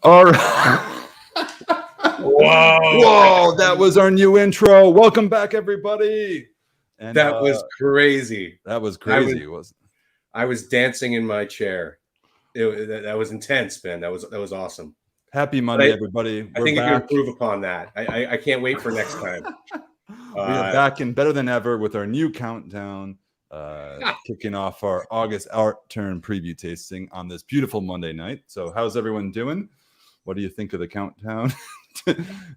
All right. Whoa, that was our new intro. Welcome back, everybody. And that was crazy. That was crazy. I was dancing in my chair. That was intense, man. That was awesome. Happy Monday, everybody. I think you can improve upon that. I can't wait for next time. We are back and better than ever with our new countdown, kicking off our August Outturn preview tasting on this beautiful Monday night. So how's everyone doing? What do you think of the countdown?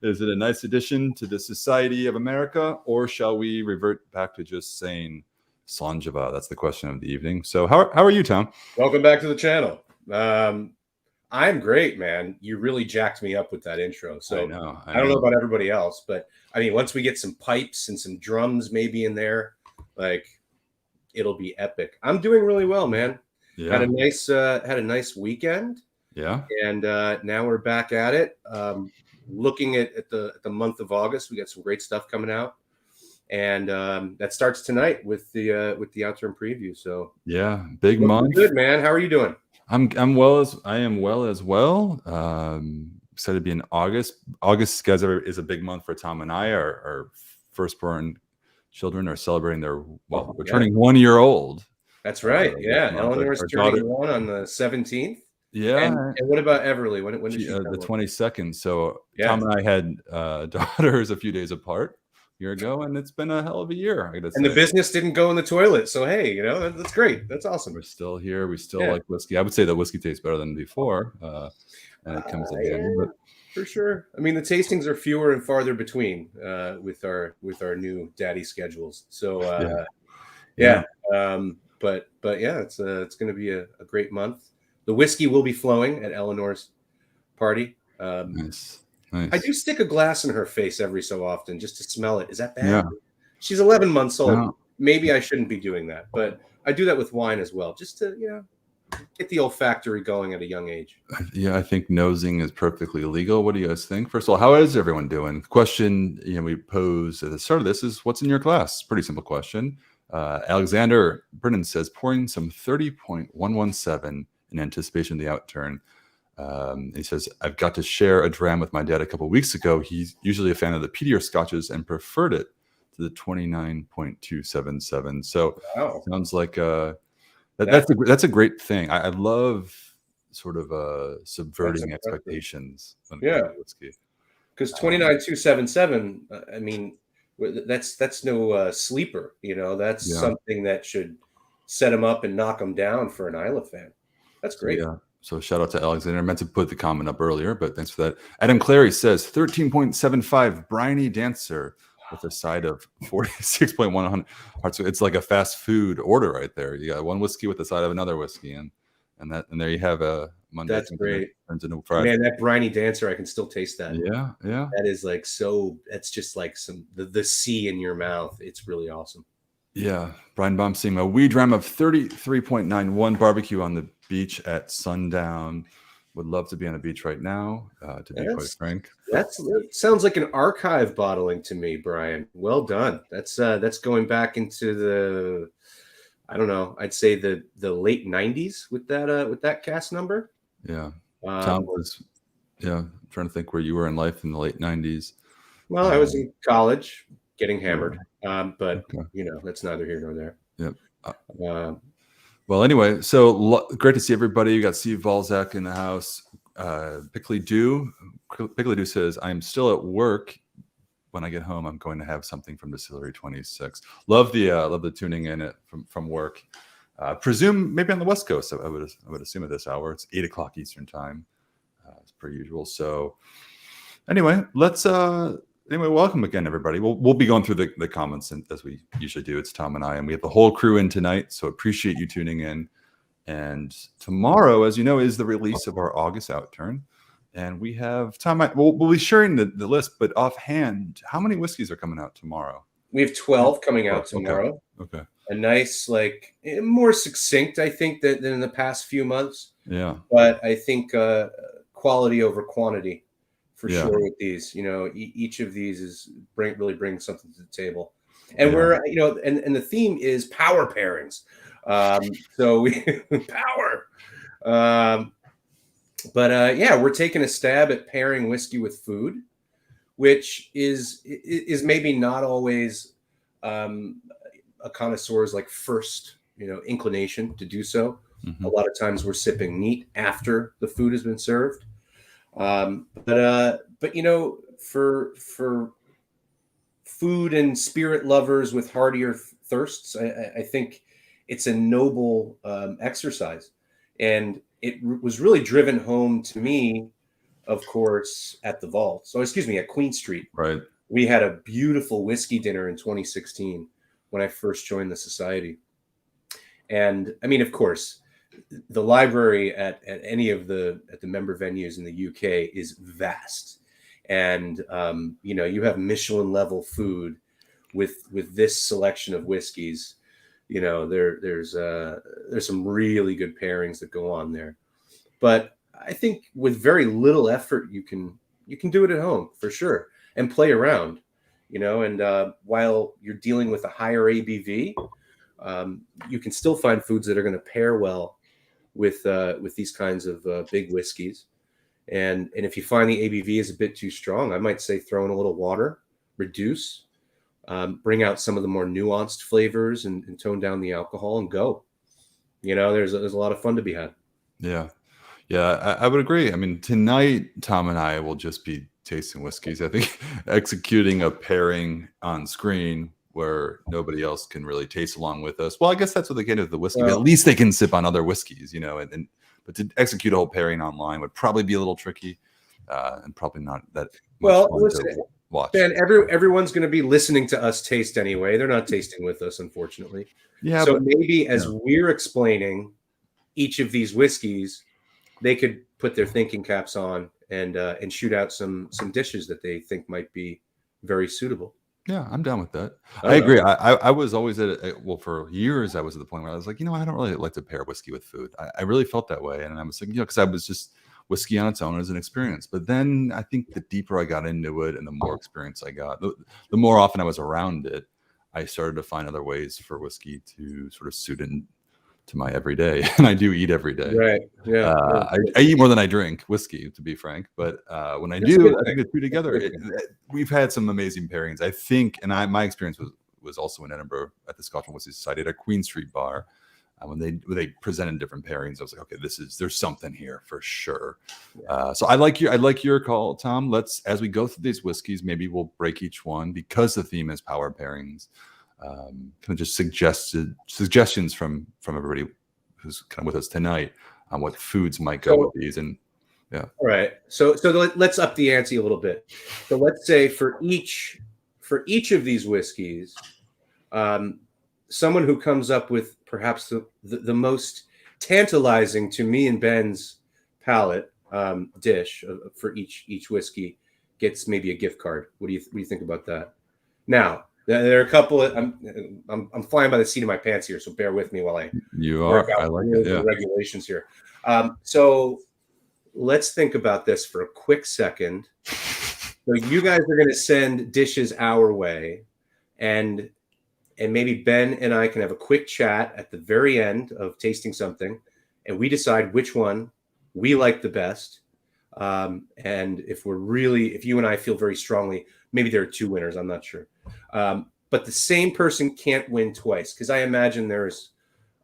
Is it a nice addition to the Society of America, or shall we revert back to just saying Sanjava? That's the question of the evening. So how are you, Tom? Welcome back to the channel. I'm great, man. You really jacked me up with that intro. So I don't know about everybody else, but I mean, once we get some pipes and some drums maybe in there, like, it'll be epic. I'm doing really well, man. Yeah. Had a nice weekend. Yeah. And now we're back at it. Looking at the month of August, we got some great stuff coming out, and that starts tonight with the Outturn preview. So yeah, big month. Good, man. How are you doing? I am well as well. Excited to be in August. August, guys, is a big month for Tom and I. Our firstborn children are celebrating we're turning 1 year old. That's right. Yeah, Eleanor's turning one on the 17th. Yeah. And what about Everly? When did she the 22nd. So yeah. Tom and I had daughters a few days apart a year ago, and it's been a hell of a year, I gotta say. And the business didn't go in the toilet. So hey, that's great. That's awesome. We're still here. We still like whiskey. I would say that whiskey tastes better than before. And it comes again. But for sure. I mean, the tastings are fewer and farther between with our new daddy schedules. So but yeah, it's going to be a great month. The whiskey will be flowing at Eleanor's party. Nice. I do stick a glass in her face every so often just to smell it. Is that bad? Yeah. She's 11 months old. No. Maybe I shouldn't be doing that, but I do that with wine as well, just to get the olfactory going at a young age. Yeah, I think nosing is perfectly legal. What do you guys think? First of all, how is everyone doing? Question we pose at the start of this is, what's in your glass? Pretty simple question. Alexander Brennan says, pouring some 30.117 in anticipation of the Outturn. He says, I've got to share a dram with my dad a couple of weeks ago. He's usually a fan of the peatier scotches and preferred it to the 29.277. So sounds like that's a great thing. I love sort of subverting expectations. Yeah, because 29.277. I mean, that's no sleeper. That's something that should set him up and knock him down for an Isla fan. That's great. Yeah. So shout out to Alexander. I meant to put the comment up earlier, but thanks for that. Adam Clary says 13.75 briny dancer with a side of 46.100 hearts. So it's like a fast food order right there. You got one whiskey with the side of another whiskey, and there you have a Monday. That's great. Turns into Friday. Man, that briny dancer, I can still taste that. Yeah. That is like that's just like the sea in your mouth. It's really awesome. Yeah, Brian Baum saying a wee dram of 33.91 barbecue on the beach at sundown. Would love to be on the beach right now, to be quite frank. That sounds like an archive bottling to me, Brian. Well done. That's going back into the, I don't know, I'd say the late 90s with that cast number. Yeah. Tom was trying to think where you were in life in the late 90s. Well, I was in college getting hammered. But that's neither here nor there. Yep. Well, anyway, so great to see everybody. You got Steve Balzac in the house. Pickley Dew says, I'm still at work. When I get home, I'm going to have something from Distillery 26. Love the tuning in it from work. Presume maybe on the West Coast. I would assume at this hour. It's 8:00 Eastern time, as per usual. So anyway, welcome again, everybody. We'll be going through the comments as we usually do. It's Tom and I, and we have the whole crew in tonight, so appreciate you tuning in. And tomorrow, as you know, is the release of our August Outturn. And we have, Tom, we'll be sharing the list, but offhand, how many whiskeys are coming out tomorrow? We have 12 coming out tomorrow. Okay. A nice, more succinct, I think, than in the past few months. Yeah. But I think quality over quantity. For sure with these, each of these really brings something to the table, and we're, and the theme is power pairings. So we power. But yeah, we're taking a stab at pairing whiskey with food, which is maybe not always a connoisseur's like first inclination to do so. Mm-hmm. A lot of times we're sipping neat after the food has been served. But for food and spirit lovers with heartier thirsts, I think it's a noble exercise, and it was really driven home to me, of course, at the Vault. So excuse me, at Queen Street. Right. We had a beautiful whiskey dinner in 2016 when I first joined the society. And I mean, of course, the library at any of the member venues in the UK is vast, and you have Michelin level food with this selection of whiskeys. There's some really good pairings that go on there. But I think with very little effort, you can do it at home for sure and play around. And while you're dealing with a higher ABV, you can still find foods that are going to pair well with these kinds of big whiskeys. And if you find the ABV is a bit too strong, I might say throw in a little water, reduce, bring out some of the more nuanced flavors and tone down the alcohol and go. There's a lot of fun to be had. Yeah. I would agree. I mean, tonight, Tom and I will just be tasting whiskeys. I think executing a pairing on screen where nobody else can really taste along with us. Well, I guess that's what they get with the whiskey. But at least they can sip on other whiskeys, but to execute a whole pairing online would probably be a little tricky, and probably not that well. Fun Listen, to watch. Ben, everyone's going to be listening to us taste anyway. They're not tasting with us, unfortunately. Yeah. So maybe as we're explaining each of these whiskeys, they could put their thinking caps on and shoot out some dishes that they think might be very suitable. Yeah, I'm down with that. I agree. I was always for years I was at the point where I was like, I don't really like to pair whiskey with food. I really felt that way. And I was like, because I was just whiskey on its own as an experience. But then I think the deeper I got into it and the more experience I got, the more often I was around it, I started to find other ways for whiskey to sort of suit into my everyday. And I do eat every day. Right. Yeah. I eat more than I drink whiskey, to be frank. But when I do, I think the two together, we've had some amazing pairings. I think, and my experience was also in Edinburgh at the Scotch Malt Whisky Society at a Queen Street bar. When they presented different pairings, I was like, okay, there's something here for sure. Yeah. So I like your call, Tom. As we go through these whiskeys, maybe we'll break each one because the theme is power pairings. Kind of just suggestions from everybody who's kind of with us tonight on what foods might go with these. And yeah. All right. So let's up the ante a little bit. So let's say for each of these whiskeys, someone who comes up with perhaps the most tantalizing to me and Ben's palate dish for each whiskey gets maybe a gift card. What do you think about that? Now, there are a couple of, I'm flying by the seat of my pants here, so bear with me while I work out the regulations here. So let's think about this for a quick second. So you guys are going to send dishes our way, and maybe Ben and I can have a quick chat at the very end of tasting something, and we decide which one we like the best. And if you and I feel very strongly, maybe there are two winners, I'm not sure. But the same person can't win twice, because I imagine there's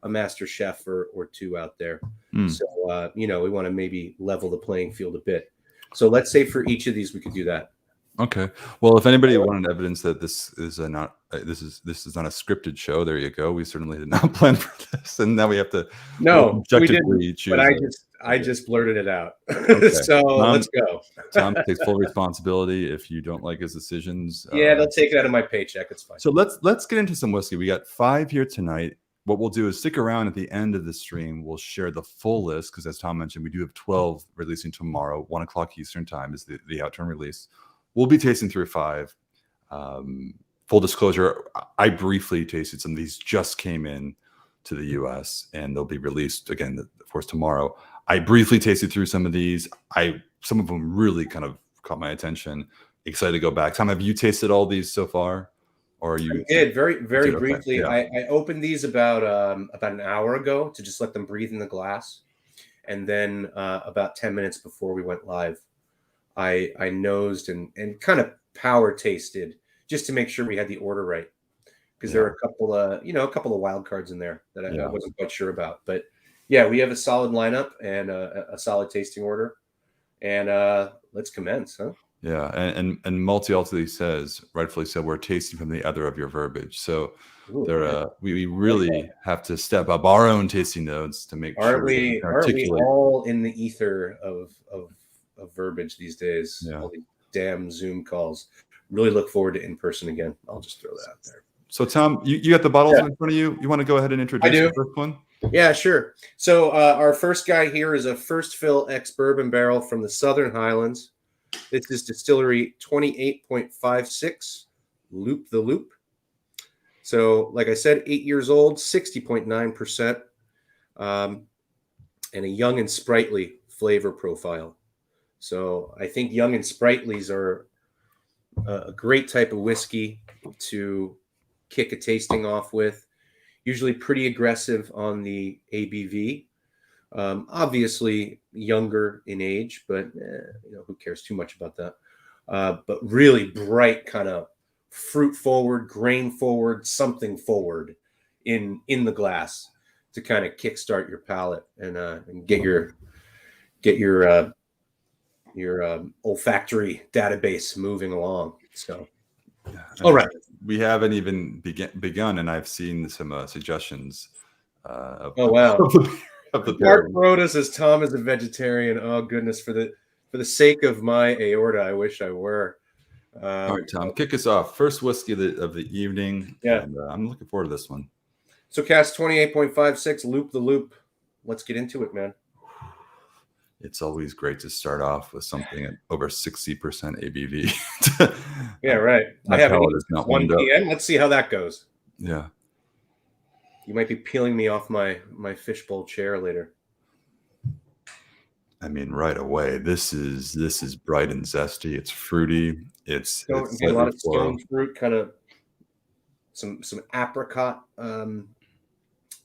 a master chef or two out there. So, we want to maybe level the playing field a bit. So let's say for each of these, we could do that. Okay. Well, if anybody wanted evidence that this is not a scripted show, there you go. We certainly did not plan for this, and now we have to objectively choose. But I just blurted it out. Okay. So let's go. Tom takes full responsibility if you don't like his decisions. Yeah, they'll take it out of my paycheck. It's fine. So let's get into some whiskey. We got 5 here tonight. What we'll do is stick around at the end of the stream. We'll share the full list because, as Tom mentioned, we do have 12 releasing tomorrow. 1:00 Eastern time is the Outturn release. We'll be tasting through 5. Full disclosure, I briefly tasted some of these, just came in to the US, and they'll be released again, of course, tomorrow. I briefly tasted through some of these. Some of them really kind of caught my attention. Excited to go back. Tom, have you tasted all these so far? Or you? I did very briefly. Okay. Yeah. I opened these about an hour ago to just let them breathe in the glass. And then about 10 minutes before we went live, I nosed and kind of power tasted just to make sure we had the order right. Because there are a couple of wild cards in there that I wasn't quite sure about. But yeah, we have a solid lineup and a solid tasting order. And let's commence, huh? Yeah, and Multi ultimately says, rightfully so, we're tasting from the other of your verbiage. So we really have to step up our own tasting notes to make sure we articulate. Aren't we all in the ether of verbiage these days? Yeah. All the damn Zoom calls. Really look forward to in person again. I'll just throw that out there. So Tom, you got the bottles in front of you. You want to go ahead and introduce the first one? Yeah, sure. So our first guy here is a first fill ex bourbon barrel from the Southern Highlands. This is distillery 28.56 Loop the Loop. So, like I said, 8 years old, 60.9%, and a young and sprightly flavor profile. So, I think young and sprightlies are a great type of whiskey to kick a tasting off with. Usually pretty aggressive on the ABV. Obviously younger in age, but who cares too much about that? But really bright, kind of fruit forward, grain forward, something forward in the glass to kind of kickstart your palate and get your olfactory database moving along. So, all right, we haven't even begun, and I've seen some suggestions. Wow. Mark Rhoda says Tom is a vegetarian. Oh goodness, for the sake of my aorta, I wish I were. All right, Tom, kick us off. First whiskey of the evening. Yeah, and, I'm looking forward to this one. So Cask 28.56 Loop the Loop. Let's get into it, man. It's always great to start off with something at over 60% ABV. Yeah, right. I have it is not 1 p.m. Let's see how that goes. Yeah. You might be peeling me off my fishbowl chair later. I mean, right away. This is bright and zesty. It's fruity. It's a lot of stone fruit, kind of some apricot,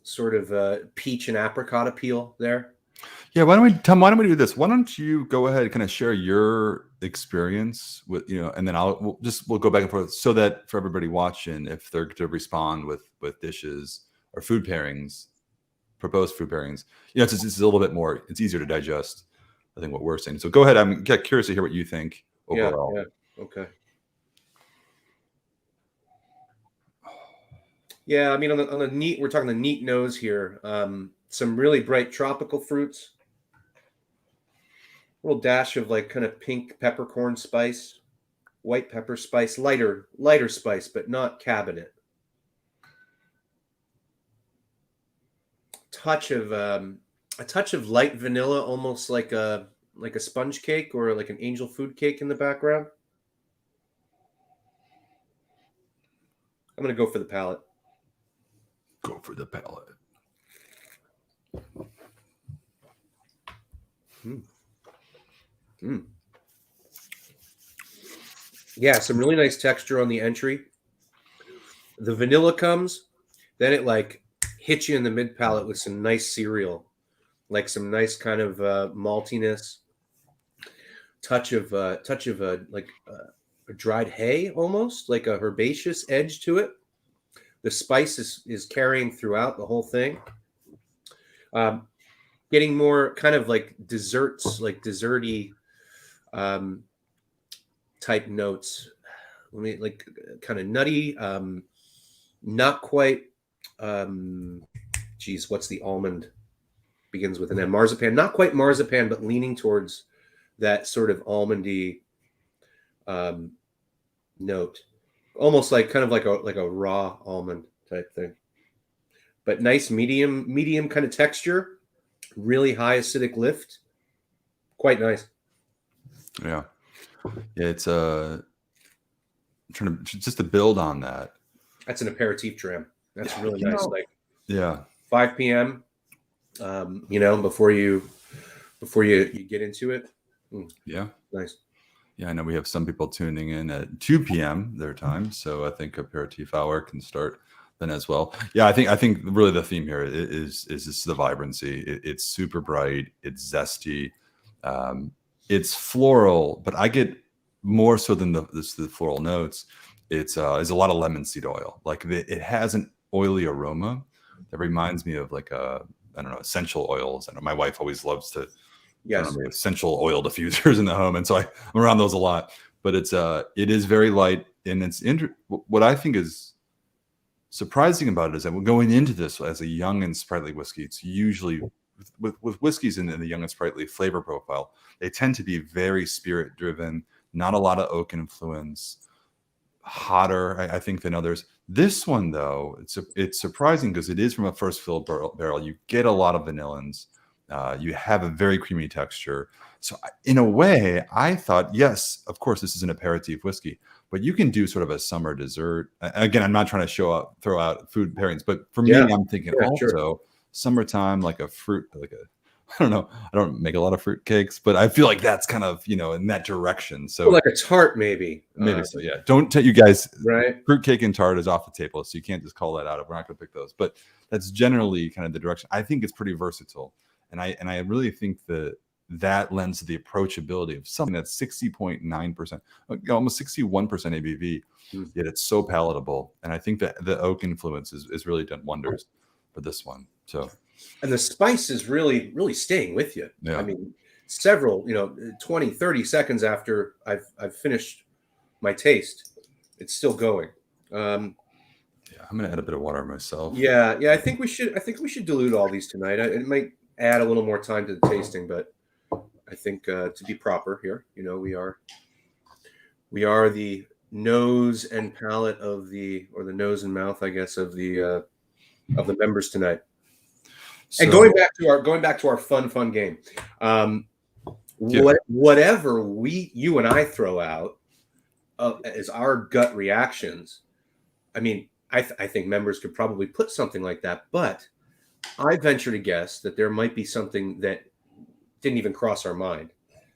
sort of peach and apricot appeal there. Yeah, Tom, why don't we do this? Why don't you go ahead and kind of share your experience with, and then we'll go back and forth so that for everybody watching, if they're to respond with dishes or food pairings, proposed food pairings, it's a little bit more, it's easier to digest, I think, what we're saying. So go ahead. I'm curious to hear what you think overall. Yeah. Okay. Yeah, I mean, on the neat, we're talking the neat nose here. Some really bright tropical fruits. A little dash of like kind of pink peppercorn spice, white pepper spice, lighter spice, but not cabinet. A touch of light vanilla, almost like a sponge cake or like an angel food cake in the background. I'm gonna go for the palate. Go for the palate. Yeah, some really nice texture on the entry. The vanilla comes, then it like hits you in the mid palate with some nice cereal, like some nice kind of maltiness, touch of like a dried hay, almost like a herbaceous edge to it. The spice is carrying throughout the whole thing. Getting more kind of like desserts, like desserty type notes. Let me like kind of nutty, not quite. What's the almond? Begins with an M. Marzipan, not quite marzipan, but leaning towards that sort of almondy note, almost like kind of like a raw almond type thing. But nice medium kind of texture. Really high acidic lift. Quite nice. Yeah. It's trying to just to build on that. That's an aperitif dram. That's really nice. Like 5 p.m. Before you get into it. Yeah. Nice. Yeah, I know we have some people tuning in at 2 p.m. their time, so I think aperitif hour can start then as well. Yeah, I think really the theme here is just the vibrancy. It's super bright. It's zesty. It's floral, but I get more so than the floral notes. It's a lot of lemon seed oil. Like it has an oily aroma that reminds me of like I don't know, essential oils. I know my wife always loves to essential oil diffusers in the home, and so I'm around those a lot. But it is very light, and it's what I think is surprising about it is that we're going into this as a young and sprightly whiskey. It's usually with whiskeys in the young and sprightly flavor profile, they tend to be very spirit driven, not a lot of oak influence, hotter, I think, than others. This one, though, it's surprising because it is from a first filled barrel. You get a lot of vanillins. You have a very creamy texture. So in a way, I thought, yes, of course, this is an aperitif whiskey, but you can do sort of a summer dessert. Again, I'm not trying to throw out food pairings, but for me, I'm thinking also summertime, like a fruit, like I don't know. I don't make a lot of fruit cakes, but I feel like that's kind of, in that direction. So like a tart, maybe. Maybe so, yeah. Don't tell you guys, right? Fruit cake and tart is off the table, so you can't just call that out. We're not going to pick those, but that's generally kind of the direction. I think it's pretty versatile, and I really think that lends to the approachability of something that's 60.9%, almost 61% ABV, yet it's so palatable. And I think that the oak influence is really done wonders for this one. So. And the spice is really, really staying with you. Yeah. I mean, several, 20, 30 seconds after I've finished my taste, it's still going. I'm going to add a bit of water myself. Yeah. I think we should dilute all these tonight. It might add a little more time to the tasting, but I think to be proper here, we are the nose and palate or the nose and mouth, I guess, of the members tonight. So, and going back to our fun game, whatever you and I throw out as our gut reactions, I mean, I think members could probably put something like that, but I venture to guess that there might be something that didn't even cross our mind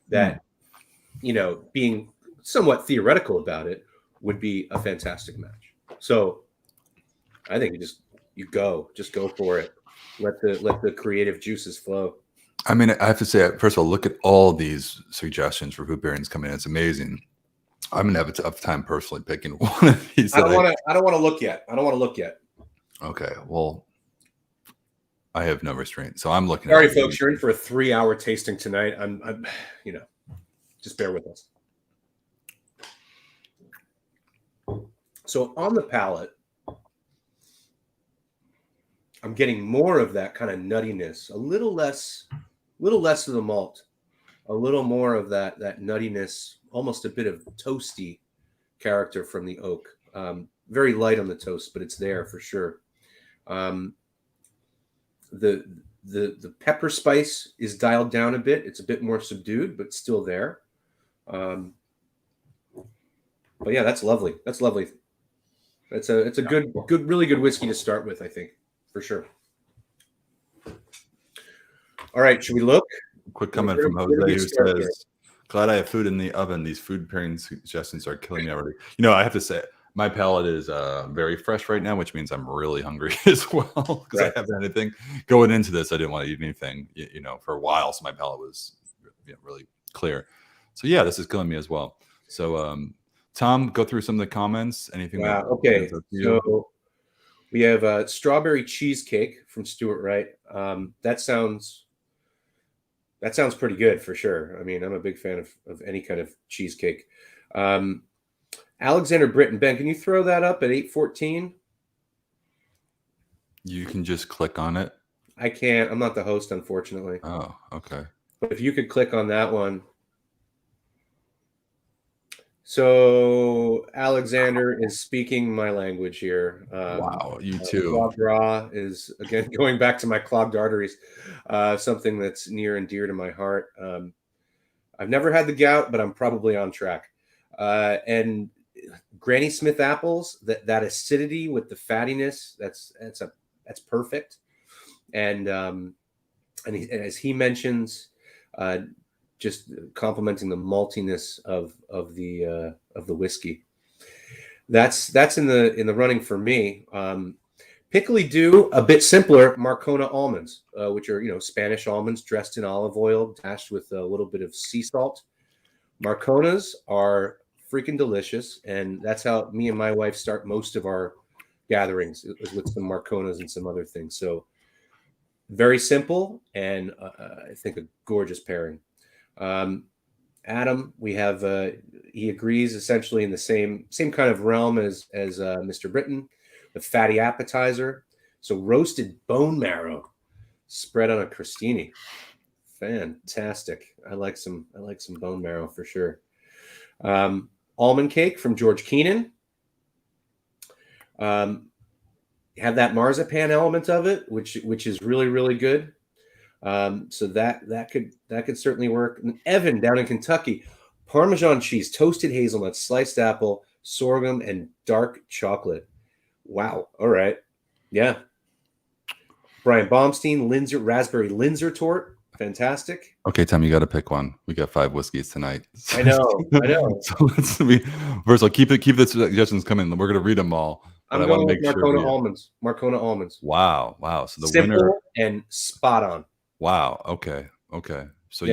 that, being somewhat theoretical about it, would be a fantastic match. So I think you go for it. Let the creative juices flow. I mean, I have to say, first of all, look at all these suggestions for food pairings coming in. It's amazing. I'm gonna have a tough time personally picking one of these. I don't want to look yet. Okay, well, I have no restraint, so I'm looking. Sorry, folks, you're in for a 3-hour tasting tonight. I'm just bear with us. So on the palate, I'm getting more of that kind of nuttiness, a little less of the malt, a little more of that nuttiness, almost a bit of toasty character from the oak. Very light on the toast, but it's there for sure. The pepper spice is dialed down a bit. It's a bit more subdued, but still there. But yeah, that's lovely. It's a good, really good whiskey to start with, I think. For sure. All right, should we look? Quick comment from Jose who says, "Glad I have food in the oven. These food pairing suggestions are killing me already." I have to say, my palate is very fresh right now, which means I'm really hungry as well because I haven't had anything going into this. I didn't want to eat anything, for a while, so my palate was really clear. So yeah, this is killing me as well. So Tom, go through some of the comments. Anything? Wow. Okay. So we have strawberry cheesecake from Stuart Wright. That sounds pretty good for sure. I mean, I'm a big fan of any kind of cheesecake. Alexander Britton, Ben, can you throw that up at 8:14? You can just click on it. I can't. I'm not the host, unfortunately. Oh, okay. But if you could click on that one. So Alexander is speaking my language here. Wow, you too. Foie gras is, again, going back to my clogged arteries, something that's near and dear to my heart. I've never had the gout, but I'm probably on track. And Granny Smith apples, that acidity with the fattiness, that's perfect. And as he mentions, just complementing the maltiness of the whiskey. That's in the running for me. Pickly Do, a bit simpler, Marcona almonds, which are, Spanish almonds dressed in olive oil, dashed with a little bit of sea salt. Marconas are freaking delicious, and that's how me and my wife start most of our gatherings, is with some Marconas and some other things. So very simple, and I think a gorgeous pairing. Adam, we have he agrees essentially in the same kind of realm as Mr. Britton, the fatty appetizer. So roasted bone marrow spread on a crostini. Fantastic. I like some bone marrow for sure. Almond cake from George Keenan. Have that marzipan element of it, which is really, really good. So that could certainly work. And Evan down in Kentucky, Parmesan cheese, toasted hazelnuts, sliced apple, sorghum, and dark chocolate. Wow. All right. Yeah. Brian Baumstein, raspberry Linzer tort. Fantastic. Okay, Tom, you got to pick one. We got 5 whiskeys tonight. I know. So first of all, keep the suggestions coming. We're going to read them all. I'm going with Marcona almonds. Marcona almonds. Wow. So the simple winner and spot on. Wow. Okay. So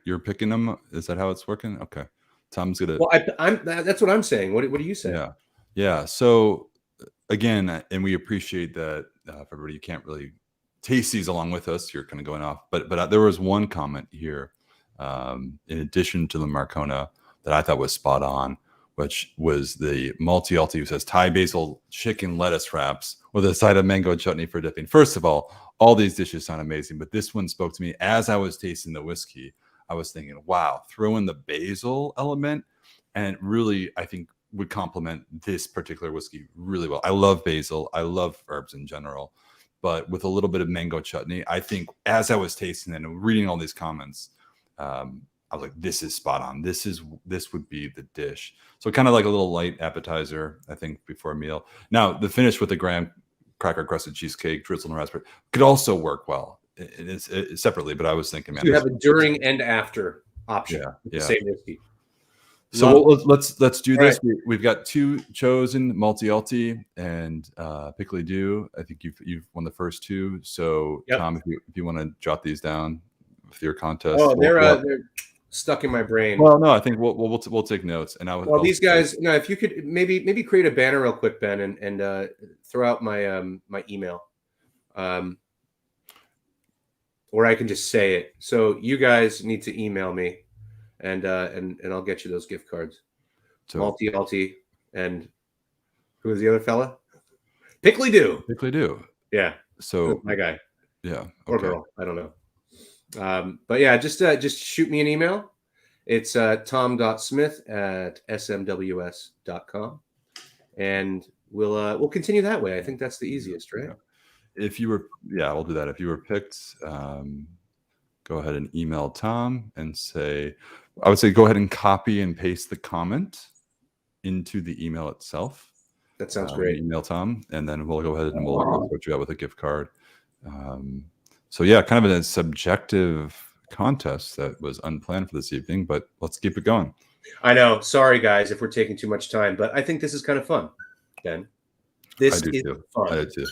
you're picking them. Is that how it's working? Okay. Tom's gonna. Well, that's what I'm saying. What do you say? Yeah. So again, and we appreciate that for everybody. You can't really taste these along with us. You're kind of going off, but there was one comment here, in addition to the Marcona, that I thought was spot on, which was the Malty who says Thai basil chicken lettuce wraps with a side of mango chutney for dipping. First of all these dishes sound amazing, but this one spoke to me as I was tasting the whiskey. I was thinking, wow, throw in the basil element, and it really, I think, would complement this particular whiskey really well. I love basil. I love herbs in general. But with a little bit of mango chutney, I think as I was tasting it and reading all these comments, I was like, this is spot on. This would be the dish. So kind of like a little light appetizer, I think, before a meal. Now, the finish with the graham cracker crusted cheesecake drizzled in raspberry could also work well. It's separately, but I was thinking, man, you have a during and after option. Yeah. Same whiskey. So let's do this. Right. We've got 2 chosen, Malty and Pickly Do. I think you've won the first 2. So yep. Tom, if you want to jot these down with your contest. Oh, they're stuck in my brain. Well, no, I think we'll take notes. And these guys, if you could maybe create a banner real quick, Ben, and throw out my my email, or I can just say it. So you guys need to email me. And I'll get you those gift cards. So, Malty, and who was the other fella? Pickly Do. Yeah. So my guy. Yeah. Okay. Or girl. I don't know. But yeah, just shoot me an email. It's tom.smith@smws.com, and we'll continue that way. I think that's the easiest, right? Yeah. We'll do that. If you were picked, go ahead and email Tom and say, I would say go ahead and copy and paste the comment into the email itself. That sounds great. Email Tom, and then we'll go ahead and we'll put you out with a gift card. So yeah, kind of a subjective contest that was unplanned for this evening, but let's keep it going. I know. Sorry, guys, if we're taking too much time, but I think this is kind of fun, Ben. This is fun. I do too.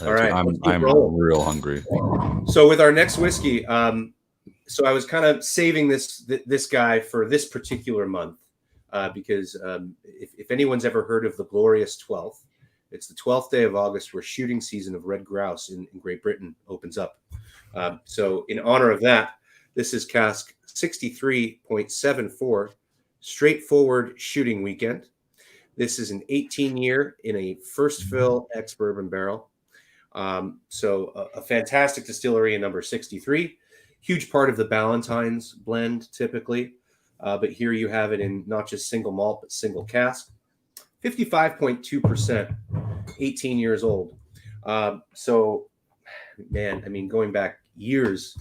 All right, I'm real hungry. So with our next whiskey, so I was kind of saving this guy for this particular month because if anyone's ever heard of the Glorious 12th, it's the 12th day of August where shooting season of red grouse in Great Britain opens up. So in honor of that, this is Cask 63.74, straightforward shooting weekend. This is an 18-year in a first fill ex-bourbon barrel. So a fantastic distillery in number 63, huge part of the Ballantines blend typically, but here you have it in not just single malt, but single cask, 55.2%, 18 years old. So man, I mean, going back years,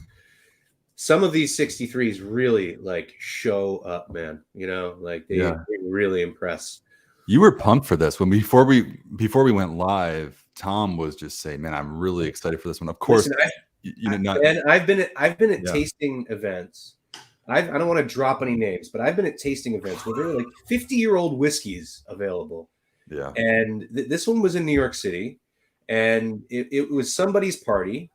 some of these 63s really like show up, man, like they really impress. You were pumped for this before we went live. Tom was just saying, "Man, I'm really excited for this one." Of course, Listen, I've been at tasting events. I don't want to drop any names, but I've been at tasting events where there are like 50-year-old whiskeys available. Yeah, and this one was in New York City, and it was somebody's party.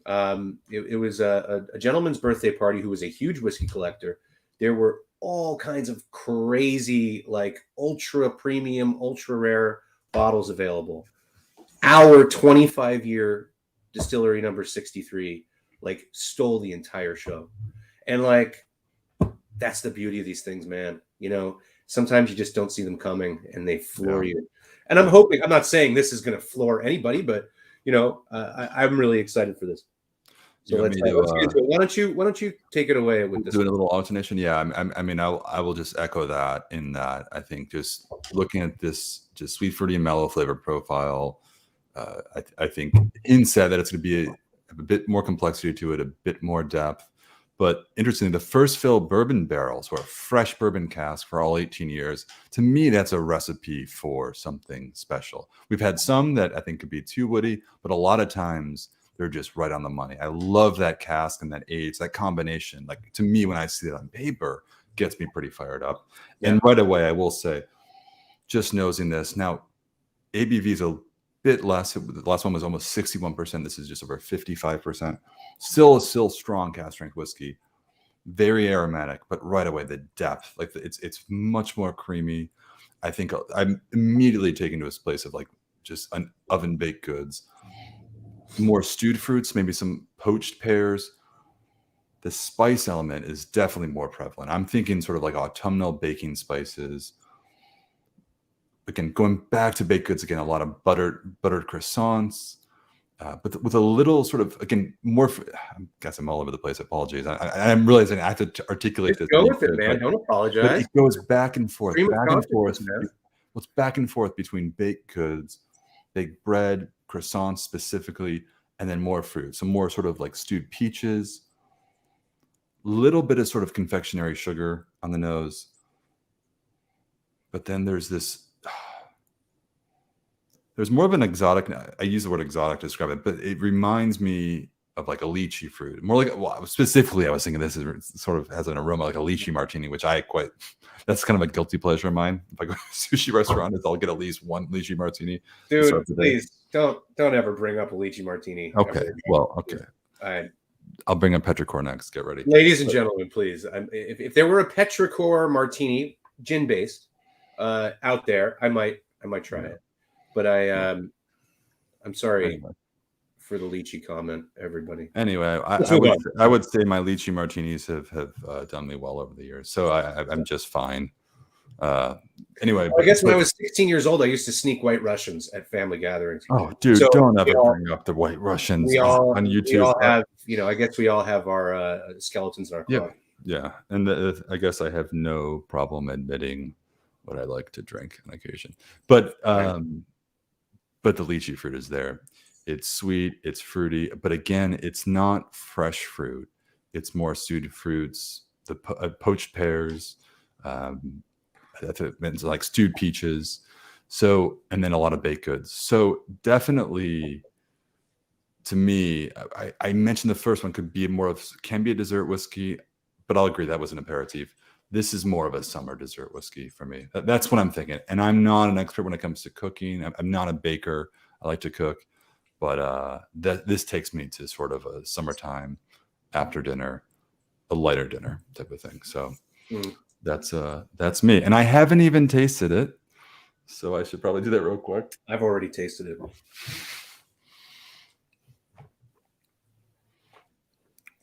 It was a gentleman's birthday party who was a huge whiskey collector. There were all kinds of crazy, like ultra premium, ultra rare bottles available. Our 25-year distillery number 63 like stole the entire show. And like, that's the beauty of these things, man. You know, sometimes you just don't see them coming and they floor you. And I'm hoping, I'm not saying this is going to floor anybody, but you know, I'm really excited for this. So let's get into it. Why don't you take it away with this? Doing a little alternation. Yeah. I mean, I will just echo that in that I think just looking at this just sweet, fruity, and mellow flavor profile, I think inside that it's going to be a bit more complexity to it, a bit more depth. But interestingly, the first fill bourbon barrels or a fresh bourbon cask for all 18 years, to me, that's a recipe for something special. We've had some that I think could be too woody, but a lot of times they're just right on the money. I love that cask and that age, that combination. Like to me, when I see it on paper, gets me pretty fired up. Yeah. And right away, I will say, just nosing this. Now, ABV is a bit less. The last one was almost 61%. This is just over 55%. Still strong cask strength whiskey. Very aromatic, but right away the depth, like it's much more creamy. I think I'm immediately taken to this place of like just an oven baked goods. More stewed fruits, maybe some poached pears. The spice element is definitely more prevalent. I'm thinking sort of like autumnal baking spices. Again, going back to baked goods again, a lot of buttered croissants, but with a little sort of, again, more. I guess I'm all over the place. Apologies. I'm realizing I have to articulate this. Go with it, man. Don't apologize. But it goes back and forth, back and forth. What's back and forth between baked goods, baked bread, croissants specifically, and then more fruit. Some more sort of like stewed peaches, little bit of sort of confectionery sugar on the nose. But then there's this, there's more of an exotic, I use the word exotic to describe it, but it reminds me of like a lychee fruit. More like, well, specifically, I was thinking this is sort of has an aroma like a lychee martini, which that's kind of a guilty pleasure of mine. If I go to a sushi restaurant, I'll get at least one lychee martini. Dude, please don't ever bring up a lychee martini. Okay, well, okay. I'll bring up Petrichor next. Get ready. Ladies and gentlemen, please. If there were a Petrichor martini, gin-based, out there, I might try it. But I'm sorry for the lychee comment, everybody. Anyway, I would say my lychee martinis have done me well over the years, so I'm just fine. Anyway, I guess when I was 16 years old, I used to sneak White Russians at family gatherings. Oh, dude, so don't ever bring up the White Russians on YouTube. We all have, I guess we all have our skeletons in our closet. Yeah, and I guess I have no problem admitting what I like to drink on occasion, but the lychee fruit is there. It's sweet, it's fruity, but again, it's not fresh fruit. It's more stewed fruits, the poached pears, like stewed peaches. So, and then a lot of baked goods. So definitely, to me, I mentioned the first one can be a dessert whiskey, but I'll agree that was an aperitif. This is more of a summer dessert whiskey for me. That's what I'm thinking. And I'm not an expert when it comes to cooking. I'm not a baker. I like to cook, but this takes me to sort of a summertime after dinner, a lighter dinner type of thing. So that's me. And I haven't even tasted it, so I should probably do that real quick. I've already tasted it.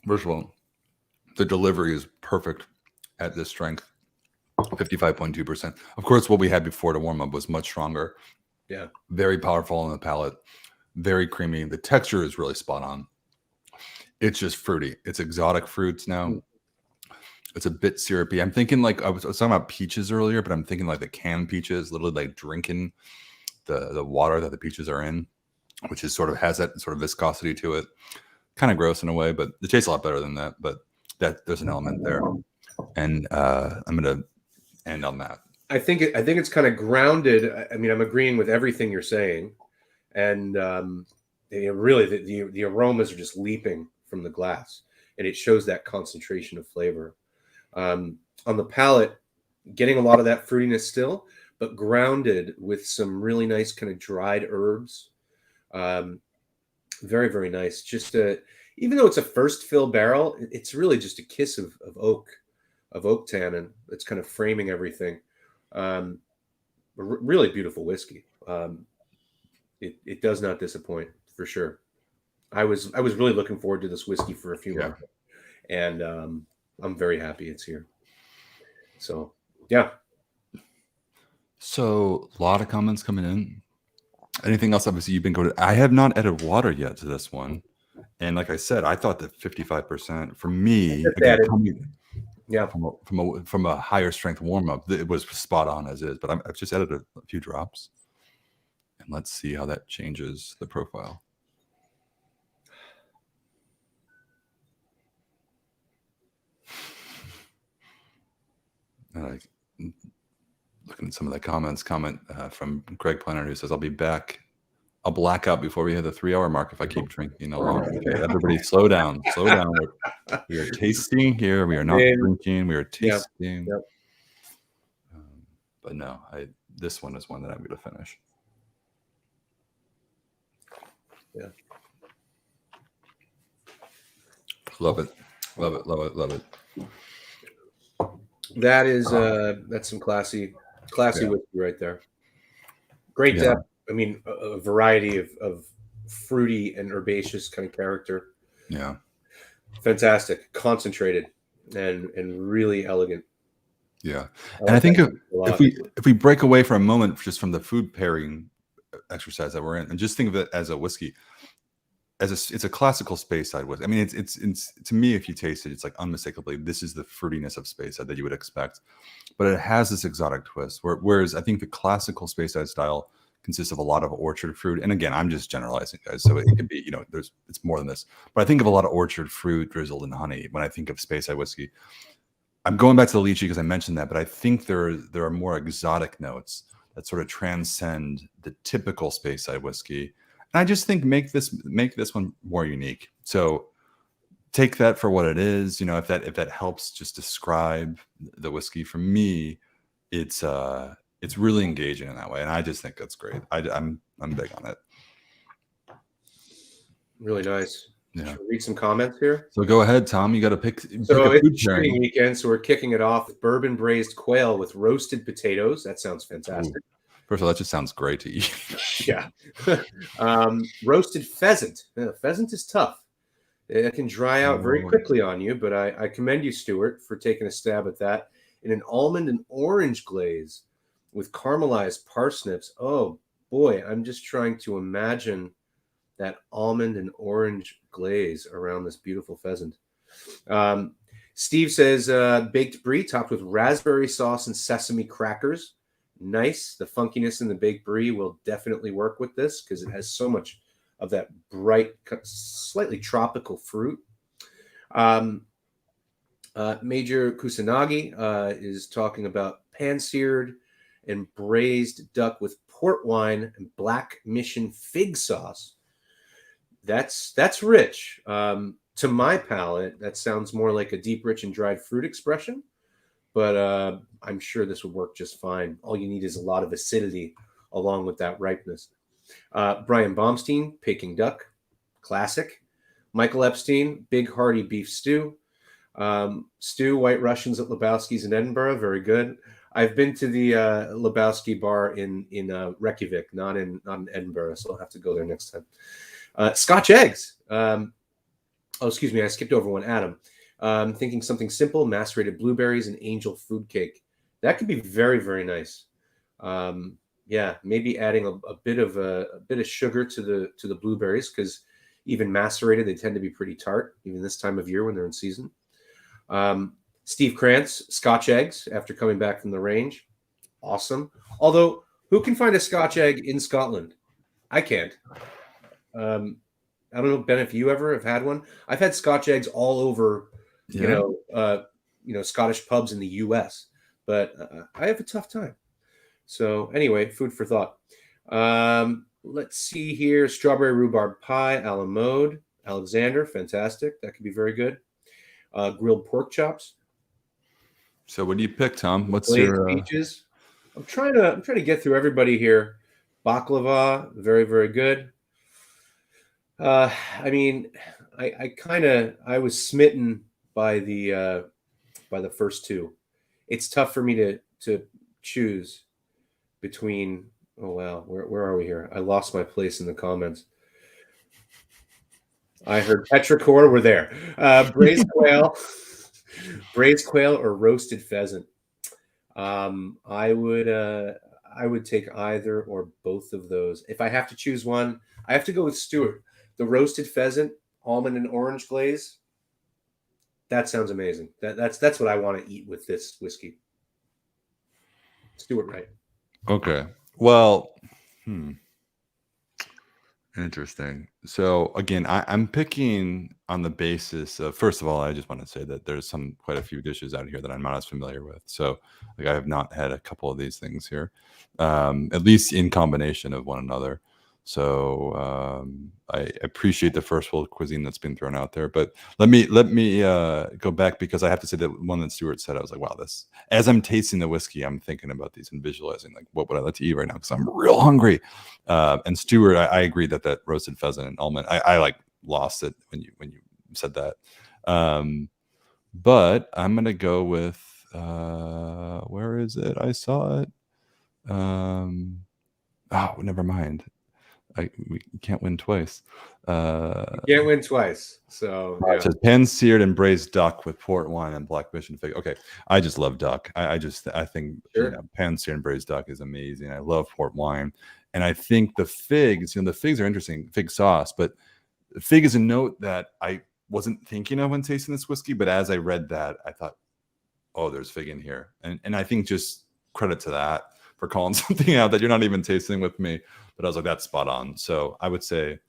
First of all, the delivery is perfect at this strength, 55.2%. Of course, what we had before to warm up was much stronger. Yeah. Very powerful on the palate, very creamy. The texture is really spot on. It's just fruity. It's exotic fruits now. It's a bit syrupy. I'm thinking like I was talking about peaches earlier, but I'm thinking like the canned peaches, literally like drinking the water that the peaches are in, which is sort of has that sort of viscosity to it. Kind of gross in a way, but it tastes a lot better than that. But there's an element there. And I'm going to end on that. I think it's kind of grounded. I mean, I'm agreeing with everything you're saying, and really the aromas are just leaping from the glass, and it shows that concentration of flavor. On the palate, getting a lot of that fruitiness still, but grounded with some really nice kind of dried herbs. Very, very nice. Just even though it's a first fill barrel, it's really just a kiss of oak tannin that's kind of framing everything. Really beautiful whiskey. It does not disappoint for sure. I was really looking forward to this whiskey for a few months, and I'm very happy it's here. So yeah. So a lot of comments coming in. Anything else? Obviously, you've been going. I have not added water yet to this one, and like I said, I thought that 55% for me again, from a higher strength warm up, it was spot on as is. But I've just added a few drops, and let's see how that changes the profile. Looking at some of the comments. Comment from Greg Planner who says, "I'll be back. I'll black out before we hit the 3-hour mark if I keep drinking along." Okay, everybody, slow down. Slow down. We are tasting here. We are not drinking. We are tasting. Yep. But no, this one is one that I'm going to finish. Yeah. Love it. Love it. Love it. Love it. That is that's some classy whiskey right there. Great depth. I mean, a variety of fruity and herbaceous kind of character. Yeah. Fantastic. Concentrated and really elegant. Yeah. And I think if we break away for a moment just from the food pairing exercise that we're in and just think of it as a whiskey, it's a classical Speyside whiskey. I mean, it's to me, if you taste it, it's like unmistakably this is the fruitiness of Speyside that you would expect, but it has this exotic twist. Whereas I think the classical Speyside style consists of a lot of orchard fruit, and again, I'm just generalizing, guys. So it can be, it's more than this. But I think of a lot of orchard fruit drizzled in honey when I think of Speyside whiskey. I'm going back to the lychee because I mentioned that, but I think there are more exotic notes that sort of transcend the typical Speyside whiskey. And I just think make this one more unique. So take that for what it is. If that helps just describe the whiskey, for me, it's really engaging in that way, and I just think that's great. I'm big on it. Really nice. Yeah. Should we read some comments here? So go ahead, Tom. You got to pick. So it's shooting weekend, so we're kicking it off with bourbon braised quail with roasted potatoes. That sounds fantastic. Ooh. First of all, that just sounds great to eat. Yeah. Roasted pheasant. Pheasant is tough. It can dry out very quickly on you, but I commend you, Stuart, for taking a stab at that. In an almond and orange glaze with caramelized parsnips. Oh, boy. I'm just trying to imagine that almond and orange glaze around this beautiful pheasant. Steve says baked brie topped with raspberry sauce and sesame crackers. Nice. The funkiness in the baked brie will definitely work with this because it has so much of that bright, slightly tropical fruit. Major Kusanagi is talking about pan-seared and braised duck with port wine and black mission fig sauce. That's rich. To my palate, that sounds more like a deep, rich, and dried fruit expression. But I'm sure this would work just fine. All you need is a lot of acidity along with that ripeness. Brian Baumstein, Peking duck, classic. Michael Epstein, big hearty beef stew. Stew, White Russians at Lebowski's in Edinburgh, very good. I've been to the Lebowski bar in Reykjavik, not in Edinburgh, so I'll have to go there next time. Scotch eggs. Excuse me, I skipped over one. Adam. Thinking something simple: macerated blueberries and angel food cake. That could be very, very nice. Yeah, maybe adding a bit of sugar to the blueberries, because even macerated, they tend to be pretty tart, even this time of year when they're in season. Steve Krantz, Scotch eggs after coming back from the range. Awesome. Although, who can find a Scotch egg in Scotland? I can't. I don't know, Ben, if you ever have had one. I've had Scotch eggs all over, Scottish pubs in the U.S., but I have a tough time. So anyway, food for thought. Let's see here. Strawberry rhubarb pie, a la mode. Alexander, fantastic. That could be very good. Grilled pork chops. So what do you pick, Tom? What's your peaches? I'm trying to get through everybody here. Baklava, very, very good. I mean, I was smitten by the first two. It's tough for me to choose between. Oh wow, where are we here? I lost my place in the comments. I heard petrichor. We're there. Braised quail, braised quail, or roasted pheasant. I would take either or both of those. If I have to choose one, I have to go with Stewart. The roasted pheasant, almond and orange glaze. That sounds amazing. That's what I want to eat with this whiskey. Stewart, right? Okay. Well, interesting. So again, I'm picking on the basis of, first of all, I just want to say that there's quite a few dishes out here that I'm not as familiar with. So like I have not had a couple of these things here, at least in combination of one another. So I appreciate the first world cuisine that's been thrown out there. But let me go back, because I have to say that one that Stuart said, I was like, wow, this, as I'm tasting the whiskey, I'm thinking about these and visualizing like what would I like to eat right now, because I'm real hungry. And Stuart, I agree that roasted pheasant and almond, I like lost it when you said that. But I'm gonna go with where is it? I saw it. Oh, never mind. We can't win twice. You can't win twice. So yeah. It says pan-seared and braised duck with port wine and black mission fig. Okay, I just love duck. I think sure. Pan-seared and braised duck is amazing. I love port wine, and I think the figs. The figs are interesting. Fig sauce, but fig is a note that I wasn't thinking of when tasting this whiskey. But as I read that, I thought, oh, there's fig in here, and I think just credit to that for calling something out that you're not even tasting with me. But I was like, that's spot on. So I would say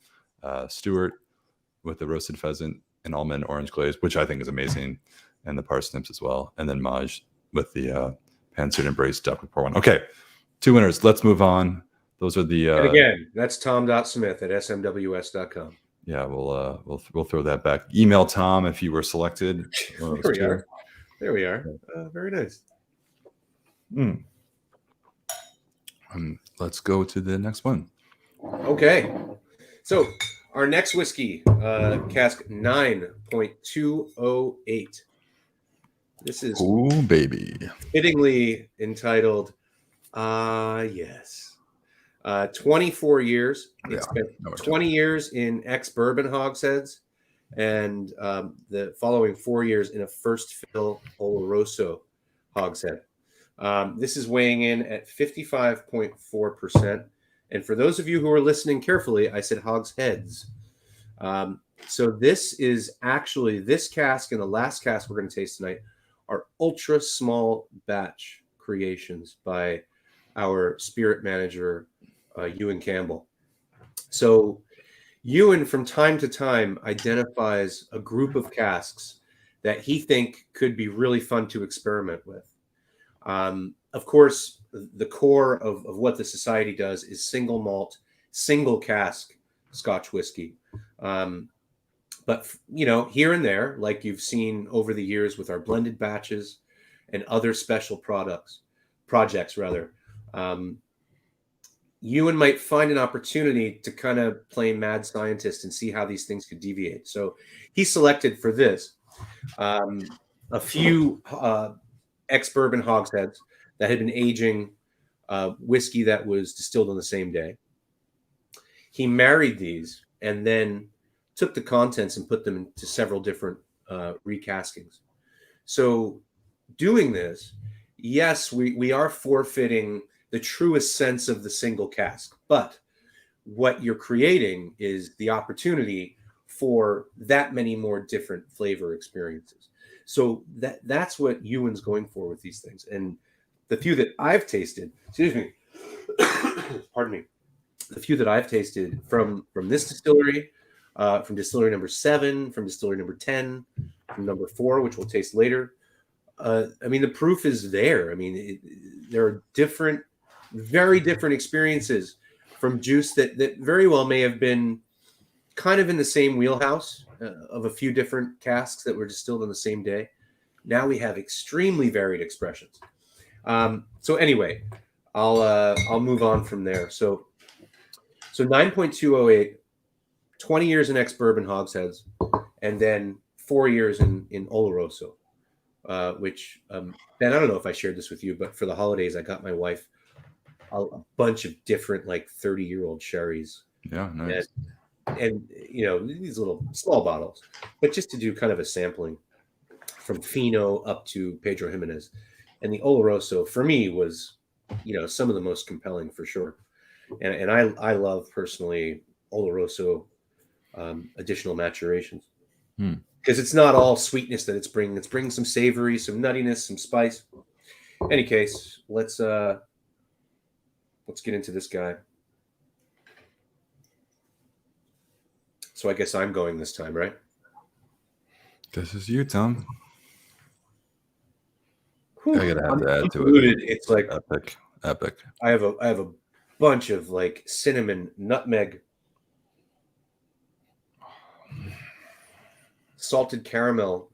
Stewart with the roasted pheasant and almond orange glaze, which I think is amazing, and the parsnips as well. And then Maj with the pan-seared and braised duck with port wine. Okay, 2 winners. Let's move on. Those are the. And again, that's tom.smith at smws.com. Yeah, we'll throw that back. Email Tom if you were selected. There we are. Very nice. Let's go to the next one. Okay. So our next whiskey, cask 9.208. This is baby. Fittingly entitled, yes. 24 years. It's been 20 years in ex-bourbon hogsheads, and the following 4 years in a first fill Oloroso hogshead. This is weighing in at 55.4%. And for those of you who are listening carefully, I said hogsheads. So this is actually, this cask and the last cask we're going to taste tonight are ultra small batch creations by our spirit manager, Ewan Campbell. So Ewan, from time to time, identifies a group of casks that he think could be really fun to experiment with. Of course, the core of what the society does is single malt, single cask Scotch whiskey. But, here and there, like you've seen over the years with our blended batches and other special projects, Ewan might find an opportunity to kind of play mad scientist and see how these things could deviate. So he selected for this a few ex-bourbon hogsheads that had been aging whiskey that was distilled on the same day. He married these and then took the contents and put them into several different recaskings. So doing this, yes, we are forfeiting the truest sense of the single cask, but what you're creating is the opportunity for that many more different flavor experiences. So that's what Ewan's going for with these things. And the few that I've tasted, pardon me, the few that I've tasted from this distillery, from distillery number 7, from distillery number 10, from number 4, which we'll taste later. The proof is there. There are very different experiences from juice that very well may have been kind of in the same wheelhouse of a few different casks that were distilled on the same day. Now we have extremely varied expressions. So anyway, I'll move on from there. So 9.208, 20 years in ex-bourbon hogsheads, and then 4 years in Oloroso, which Ben, I don't know if I shared this with you, but for the holidays, I got my wife a bunch of different like 30-year-old sherries. Yeah, nice. And these little small bottles, but just to do kind of a sampling from Fino up to Pedro Jimenez. And the Oloroso for me was, some of the most compelling for sure. And I love personally Oloroso additional maturations because it's not all sweetness that it's bringing. It's bringing some savory, some nuttiness, some spice. Any case, let's get into this guy. So I guess I'm going this time, right? This is you, Tom. Whew, I gotta have to add to it. It's like epic. I have a bunch of like cinnamon, nutmeg, salted caramel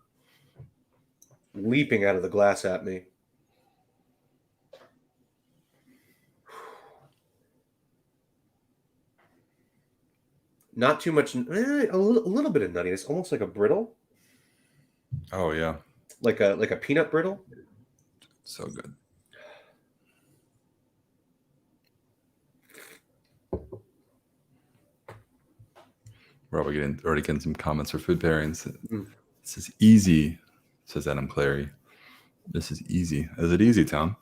leaping out of the glass at me. Not too much, a little bit of nuttiness, almost like a brittle. Oh yeah, like a peanut brittle. So good. We're already getting some comments for food pairings. This is easy, says Adam Clary. This is easy. Is it easy, Tom?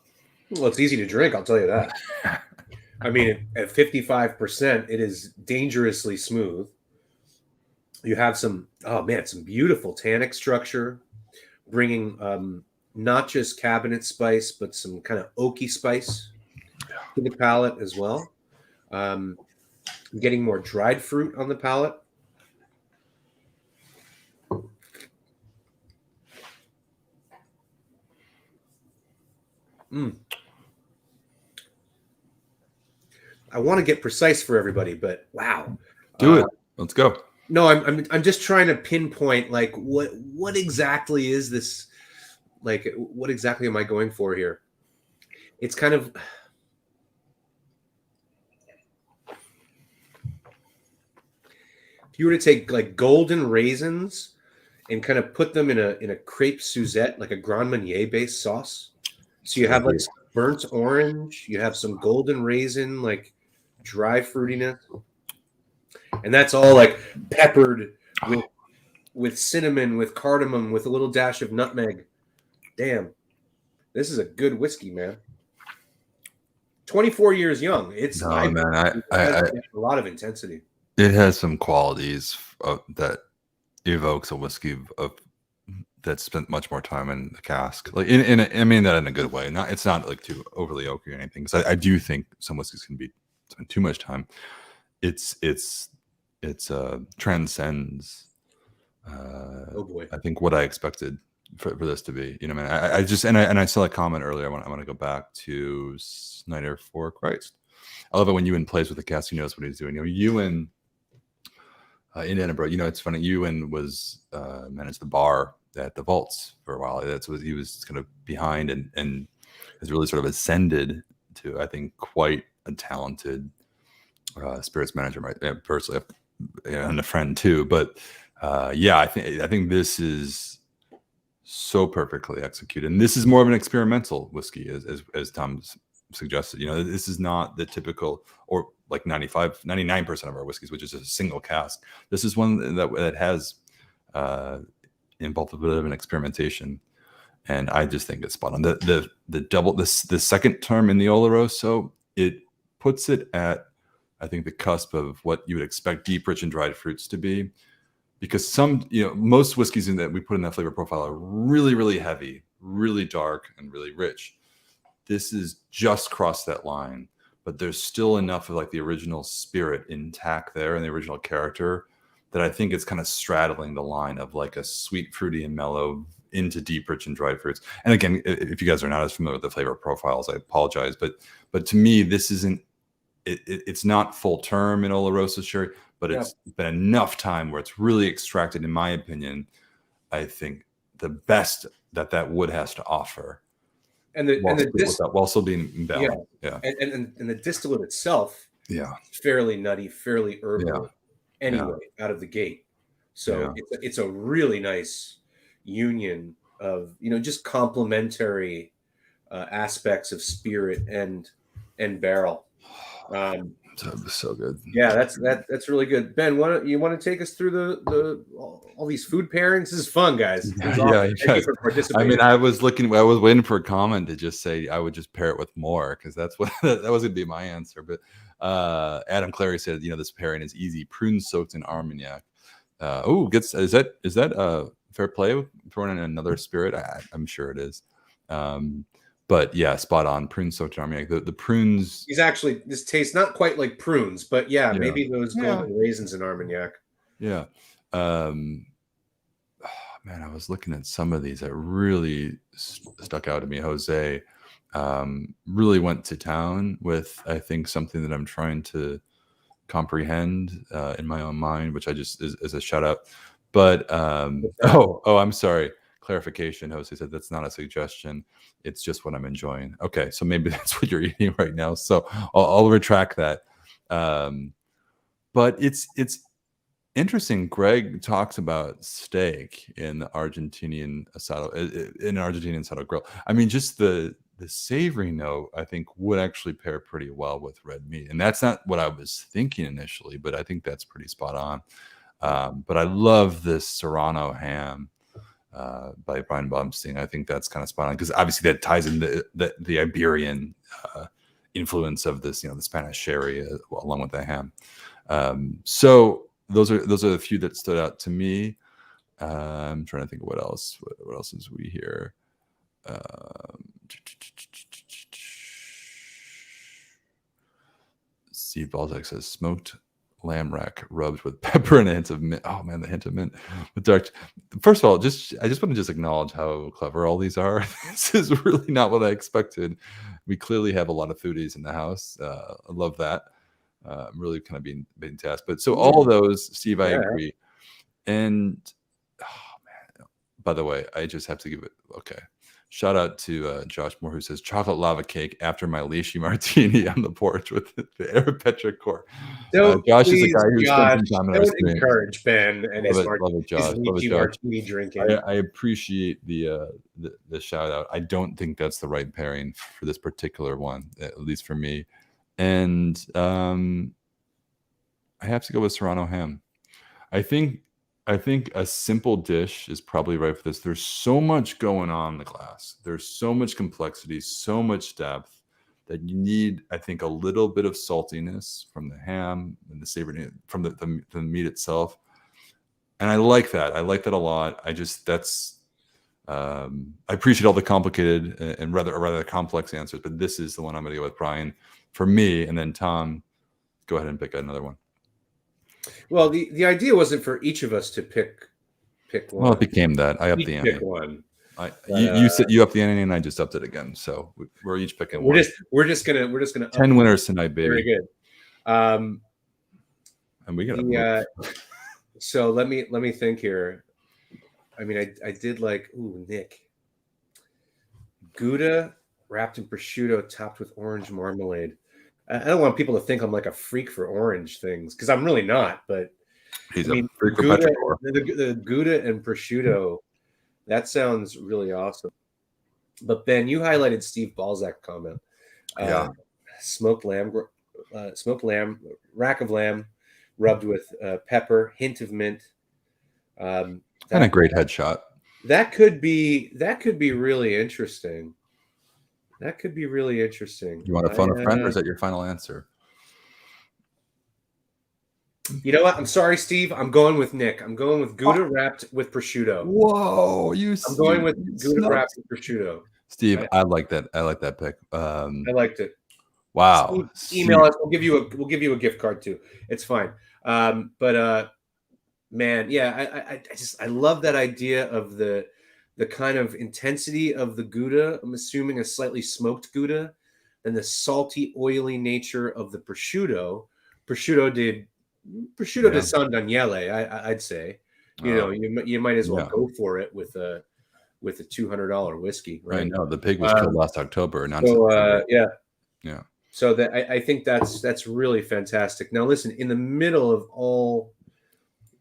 Well, it's easy to drink, I'll tell you that. I mean, at 55%, it is dangerously smooth. You have some beautiful tannic structure, bringing not just cabinet spice, but some kind of oaky spice to the palate as well. Getting more dried fruit on the palate. I want to get precise for everybody, but wow. Do it. Let's go. No, I'm just trying to pinpoint like what exactly is this? Like, what exactly am I going for here? It's kind of if you were to take like golden raisins and kind of put them in a crepe Suzette, like a Grand Marnier based sauce. So you have like burnt orange, you have some golden raisin, like dry fruitiness, and that's all like peppered with cinnamon, with cardamom, with a little dash of nutmeg. Damn, this is a good whiskey, man. 24 years young. It's man. A lot of intensity. It has some qualities that evokes a whiskey that spent much more time in the cask. Like I mean that in a good way. It's not like too overly oaky or anything. Because I do think some whiskeys can be spend too much time. It's transcends. Oh boy! I think what I expected for this to be. You know, man. I just I saw a comment earlier. I want to go back to Snyder for Christ. I love it when Ewan plays with the cask. He knows what he's doing. You know, Ewan in Edinburgh. You know, it's funny. Ewan was managed the bar at the Vaults for a while. That's what he was kind of behind and has really sort of ascended to, I think, quite a talented spirits manager. Right, personally, and a friend too. But I think this is so perfectly executed, and this is more of an experimental whiskey, as Tom suggested. You know, this is not the typical, or like 99% of our whiskeys, which is a single cask. This is one that has involved a bit of an experimentation, and I just think it's spot on. The double the second term in the Oloroso, it puts it at, I think, the cusp of what you would expect deep, rich, and dried fruits to be, because most whiskeys that we put in that flavor profile are really, really heavy, really dark, and really rich. This is just crossed that line, but there's still enough of like the original spirit intact there and the original character that I think it's kind of straddling the line of like a sweet, fruity, and mellow into deep, rich, and dried fruits. And again, if you guys are not as familiar with the flavor profiles, I apologize, but to me, this isn't. It's not full term in Oloroso sherry, but it's been enough time where it's really extracted, in my opinion, I think, the best that wood has to offer. While still being balanced. And the distillate itself, fairly nutty, fairly herbal, anyway out of the gate. So it's a really nice union of, you know, just complementary aspects of spirit and barrel. So good. Yeah, that's really good. Ben, you want to take us through the all these food pairings? This is fun, guys. This is awesome. Thank you for participating. I mean, I was waiting for a comment to just say I would just pair it with more, because that's what that was going to be my answer. But Adam Clary said, you know, this pairing is easy: prune soaked in Armagnac. Is that fair play? Throwing in another spirit? I'm sure it is. But yeah, spot on. Prune soaked in Armagnac. The prunes. This tastes not quite like prunes, but maybe those golden raisins in Armagnac. Yeah. Man, I was looking at some of these that really stuck out to me. Jose really went to town with, I think, something that I'm trying to comprehend in my own mind, which I just is a shout out. But I'm sorry. Clarification. Jose said that's not a suggestion. It's just what I'm enjoying. Okay, so maybe that's what you're eating right now. So I'll retract that. But it's interesting. Greg talks about steak in the Argentinian asado grill. I mean, just the savory note, I think, would actually pair pretty well with red meat, and that's not what I was thinking initially, but I think that's pretty spot on. But I love this Serrano ham by Brian Bumstein. I think that's kind of spot on, because obviously that ties in the Iberian influence of this, you know, the Spanish sherry along with the ham. So those are the few that stood out to me. I'm trying to think of what else. What else is we here? Steve Balzac says smoked lamb rack rubbed with pepper and a hint of mint. Oh man, the hint of mint with dark. First of all, I just want to acknowledge how clever all these are. This is really not what I expected. We clearly have a lot of foodies in the house. I love that. I'm really kind of being tasked. But so all of those, Steve, I agree. And oh man, by the way, I just have to give it shout out to Josh Moore, who says chocolate lava cake after my lychee martini on the porch with the Arab Petrichor. Josh is a guy who's spent some time in our stream. Encourage Ben and his lychee martini drinking. I appreciate the shout out. I don't think that's the right pairing for this particular one, at least for me. And I have to go with Serrano ham. I think a simple dish is probably right for this. There's so much going on in the glass. There's so much complexity, so much depth, that you need, I think, a little bit of saltiness from the ham and the savory from the meat itself. And I like that. I like that a lot. I appreciate all the complicated and rather complex answers, but this is the one I'm going to go with, Brian, for me. And then Tom, go ahead and pick another one. Well, the idea wasn't for each of us to pick one. Well, it became that. I upped the ante. Pick one. You said you upped the ante, and I just upped it again. So we're each picking one. We're just gonna 10 winners tonight, baby. Very good. And we got so let me think here. I mean, I did like Nick. Gouda wrapped in prosciutto topped with orange marmalade. I don't want people to think I'm like a freak for orange things, because I'm really not. But he's a freak for the Gouda and prosciutto, that sounds really awesome. But Ben, you highlighted Steve Balzac comment. Smoked lamb, rack of lamb, rubbed with pepper, hint of mint. And a great headshot. That could be really interesting. That could be really interesting. You want to phone a friend, or is that your final answer? You know what? I'm sorry, Steve. I'm going with Nick. I'm going with Gouda wrapped with prosciutto. Whoa, I'm going with Gouda wrapped with prosciutto. Steve, I like that. I like that pick. I liked it. Wow. Steve, email us. We'll give you a gift card too. It's fine. But man, yeah, I love that idea of the kind of intensity of the Gouda. I'm assuming a slightly smoked Gouda, and the salty, oily nature of the prosciutto. Prosciutto de San Daniele, I'd say. You might as well go for it with a $200 whiskey, right? I know the pig was killed last October. Yeah. So I think that's really fantastic. Now, listen, in the middle of all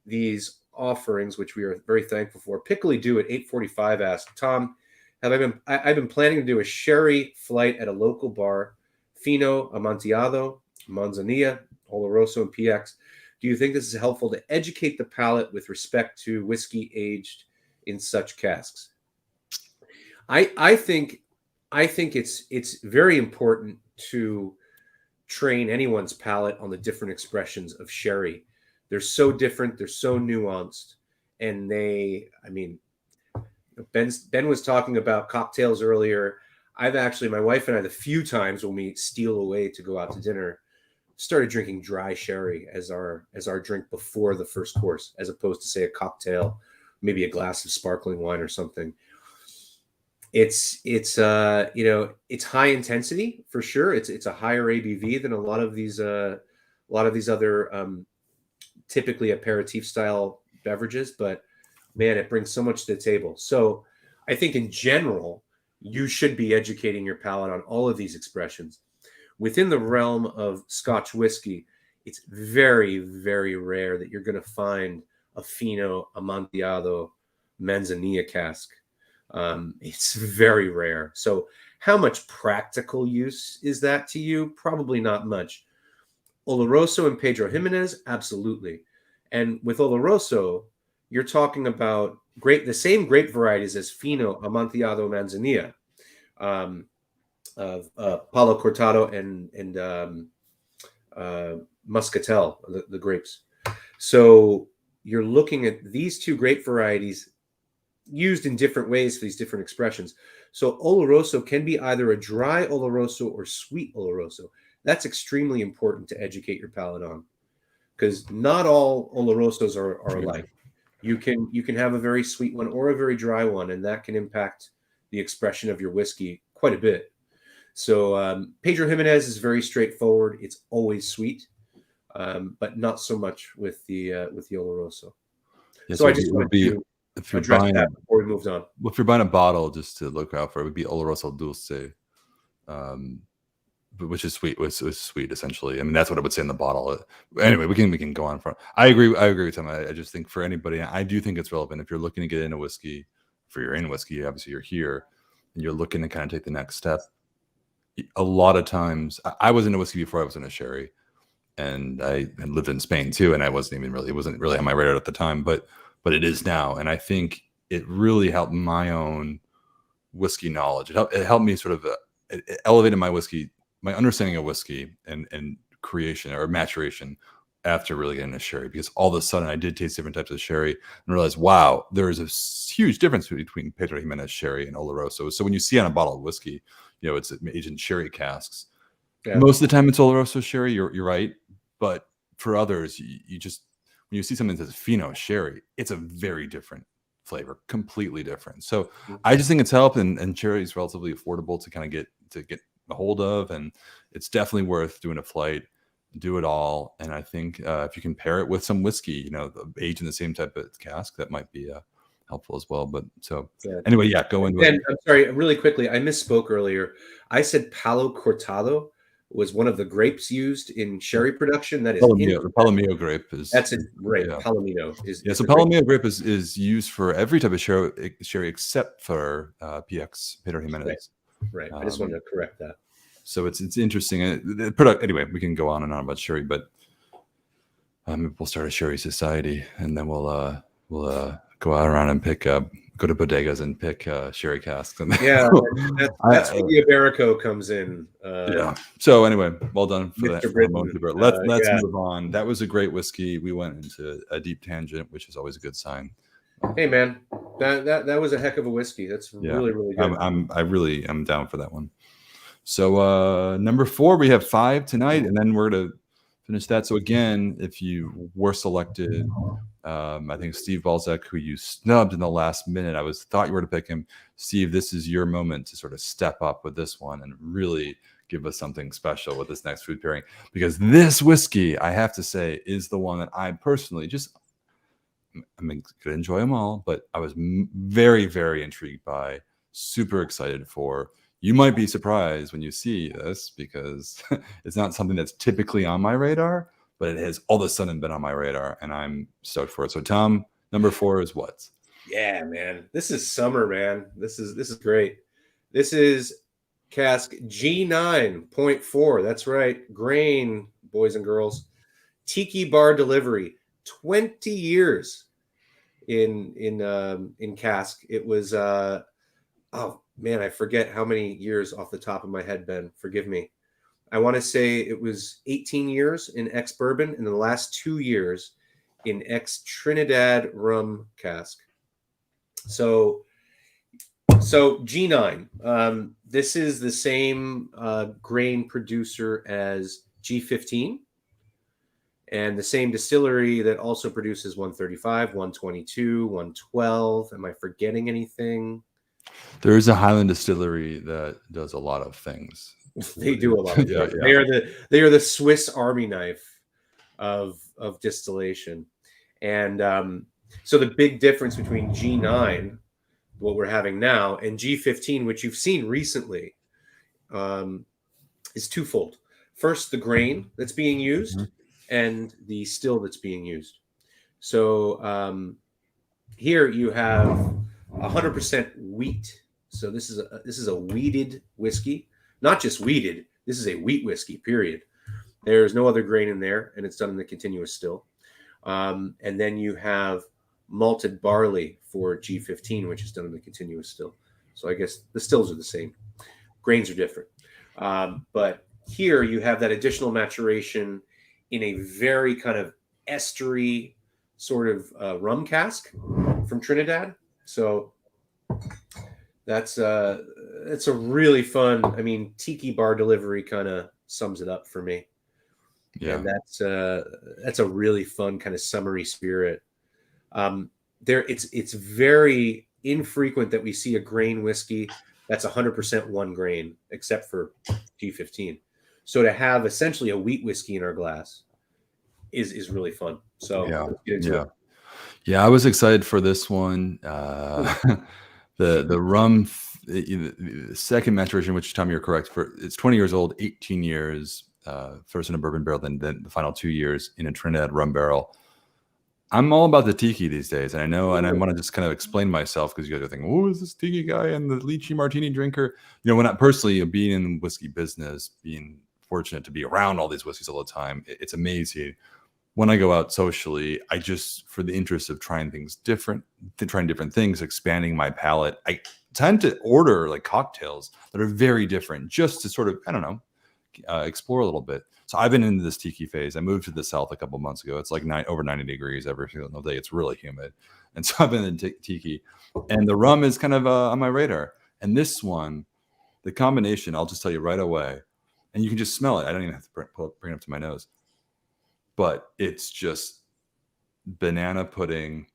these offerings, which we are very thankful for. Pickly Do at 8:45 asked, Tom, I've been planning to do a sherry flight at a local bar, Fino, Amontillado, Manzanilla, Oloroso, and PX. Do you think this is helpful to educate the palate with respect to whiskey aged in such casks? I think it's very important to train anyone's palate on the different expressions of sherry. They're so different, they're so nuanced, and Ben was talking about cocktails earlier. My wife and I, the few times when we steal away to go out to dinner, started drinking dry sherry as our drink before the first course, as opposed to, say, a cocktail, maybe a glass of sparkling wine or something. It's high intensity for sure. It's a higher ABV than a lot of these other typically aperitif style beverages, but man, it brings so much to the table. So I think in general, you should be educating your palate on all of these expressions. Within the realm of Scotch whiskey, it's very, very rare that you're going to find a Fino, Amontillado, Manzanilla cask. It's very rare. So how much practical use is that to you? Probably not much. Oloroso and Pedro Jimenez, absolutely. And with Oloroso, you're talking about the same grape varieties as Fino, Amontillado, Manzanilla, Palo Cortado, and Muscatel, the grapes. So you're looking at these two grape varieties used in different ways for these different expressions. So Oloroso can be either a dry Oloroso or sweet Oloroso. That's extremely important to educate your palate on, because not all Olorosos are alike. You can have a very sweet one or a very dry one, and that can impact the expression of your whiskey quite a bit. So Pedro Jimenez is very straightforward. It's always sweet, but not so much with the Oloroso. Yeah, so I just wanted to address that before we moved on. Well, if you're buying a bottle, just to look out for it would be Oloroso Dulce, which is sweet. It's sweet essentially. I mean, that's what it would say in the bottle. Anyway, we can go on from. I agree with Tom. I just think for anybody, I do think it's relevant if you're looking to get into whiskey. For you're in whiskey, obviously you're here, and you're looking to kind of take the next step. A lot of times, I was into whiskey before I was into sherry, and I had lived in Spain too, and it wasn't really on my radar at the time, but it is now, and I think it really helped my own whiskey knowledge. It helped me sort of it elevated my understanding of whiskey and creation or maturation after really getting into sherry, because all of a sudden I did taste different types of sherry and realized, wow, there is a huge difference between Pedro Jimenez sherry and Oloroso. So when you see on a bottle of whiskey, it's aged in sherry casks. Yeah. Most of the time it's Oloroso sherry. You're right, but for others, you just when you see something that says Fino sherry, it's a very different flavor, completely different. So I just think it's helped, and sherry is relatively affordable to kind of get a hold of, and it's definitely worth doing a flight, do it all. And I think if you can pair it with some whiskey, aged in the same type of cask, that might be helpful as well. But so anyway, go into it. I'm sorry, really quickly, I misspoke earlier. I said Palo Cortado was one of the grapes used in sherry production. That is the Palomino grape that's a grape. Yeah. Palomino is so Palomino grape is used for every type of sherry except for PX Pedro Jimenez. Right. I just wanted to correct that. So it's interesting. The product, anyway, we can go on and on about sherry, but we'll start a sherry society, and then we'll go out around and go to bodegas and pick sherry casks. And yeah, that's where the Iberico comes in. Yeah. So anyway, well done for that. Let's move on. That was a great whiskey. We went into a deep tangent, which is always a good sign. Hey man, that was a heck of a whiskey. That's really, really good. I'm down for that one. So number 4, we have 5 tonight, and then we're gonna finish that. So again, if you were selected, I think Steve Balzac, who you snubbed in the last minute, thought you were to pick him. Steve, this is your moment to sort of step up with this one and really give us something special with this next food pairing, because this whiskey, I have to say, is the one that I personally could enjoy them all, but I was very, very intrigued by, super excited for. You might be surprised when you see this, because it's not something that's typically on my radar, but it has all of a sudden been on my radar, and I'm stoked for it. So, Tom, number 4 is what? Yeah, man. This is summer, man. This is great. This is Cask G9.4. That's right. Grain, boys and girls. Tiki bar delivery. 20 years in Cask. It was oh man, I forget how many years off the top of my head, Ben. Forgive me. I want to say it was 18 years in ex bourbon, and the last 2 years in ex Trinidad rum cask. So G9. This is the same grain producer as G15, and the same distillery that also produces 135, 122, 112. Am I forgetting anything? There is a Highland distillery that does a lot of things. They do a lot of things. Yeah. They are the Swiss Army knife of distillation. And so the big difference between G9, what we're having now, and G15, which you've seen recently, is twofold. First, the grain that's being used, and the still that's being used. So here you have 100% wheat. So this is a wheated whiskey, not just wheated. This is a wheat whiskey. Period. There's no other grain in there, and it's done in the continuous still. And then you have malted barley for G15, which is done in the continuous still. So I guess the stills are the same. Grains are different. But here you have that additional maturation in a very kind of estery sort of rum cask from Trinidad. So that's a really fun. I mean, tiki bar delivery kind of sums it up for me. Yeah, and that's a really fun kind of summery spirit. It's very infrequent that we see a grain whiskey that's 100% one grain, except for G15. So to have essentially a wheat whiskey in our glass is really fun. So let's get into it. Yeah, I was excited for this one. The rum, the second maturation, which Tom, you're correct. It's 20 years old, 18 years. First in a bourbon barrel, then the final 2 years in a Trinidad rum barrel. I'm all about the tiki these days, and I know, and I want to just kind of explain myself because you guys are thinking, "Oh, is this tiki guy and the lychee martini drinker?" You know, when I personally being in the whiskey business, being fortunate to be around all these whiskeys all the time, it's amazing. When I go out socially, I just, for the interest of trying things different, trying different things, expanding my palate, I tend to order like cocktails that are very different, just to sort of, I don't know, explore a little bit. So I've been into this tiki phase. I moved to the south a couple months ago. It's like over 90 degrees every single day. It's really humid, and so I've been in tiki, and the rum is kind of on my radar. And this one, the combination, I'll just tell you right away, and you can just smell it. I don't even have to bring it up to my nose, but it's just banana pudding,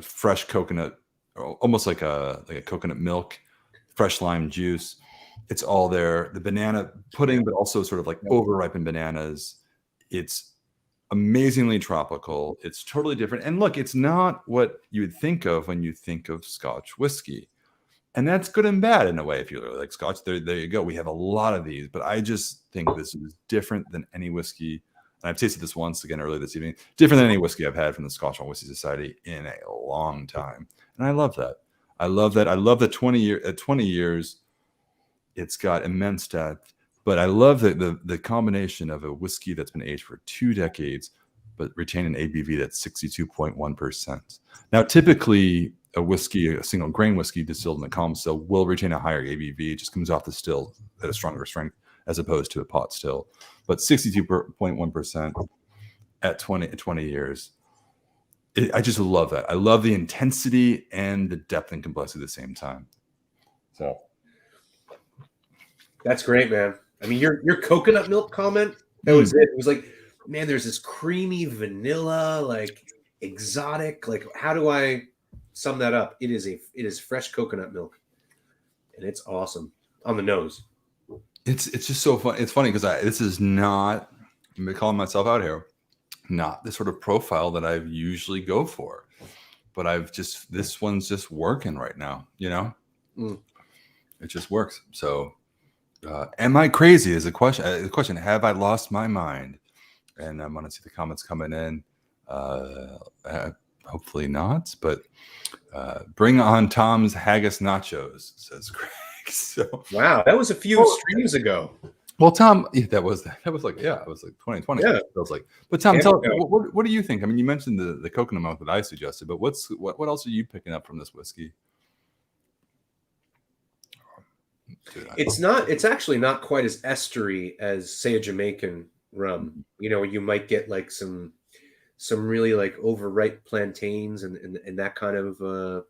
fresh coconut, almost like a coconut milk, fresh lime juice. It's all there. The banana pudding, but also sort of like over-ripened bananas. It's amazingly tropical. It's totally different. And look, it's not what you would think of when you think of Scotch whiskey. And that's good and bad in a way. If you really like Scotch, there you go. We have a lot of these, but I just think this is different than any whiskey. And I've tasted this once again earlier this evening. Different than any whiskey I've had from the Scotch Malt Whisky Society in a long time. And I love that. I love the 20 years. It's got immense depth, but I love the combination of a whiskey that's been aged for 2 decades, but retain an ABV that's 62.1%. Now, typically a single grain whiskey distilled in the column still will retain a higher ABV. It just comes off the still at a stronger strength as opposed to a pot still. But 62.1% at 20 years. I just love that. I love the intensity and the depth and complexity at the same time. So. That's great, man. I mean, your coconut milk comment, that was it. It was like, man, there's this creamy vanilla, like exotic. Like, how do I sum that up? It is fresh coconut milk, and it's awesome on the nose. It's just so fun. It's funny because this is not, I'm calling myself out here, not the sort of profile that I usually go for, but this one's just working right now. You know, it just works. So. Am I crazy? Is a question. The question: have I lost my mind? And I want to see the comments coming in. Hopefully not, but bring on Tom's haggis nachos, says Greg. So wow, that was a few streams ago. Well, Tom, that was like it was like 2020. Yeah. It feels like. But Tom, what do you think? I mean, you mentioned the coconut milk that I suggested, but what else are you picking up from this whiskey? It's actually not quite as estery as, say, a Jamaican rum. You know, you might get like some really like overripe plantains and that kind of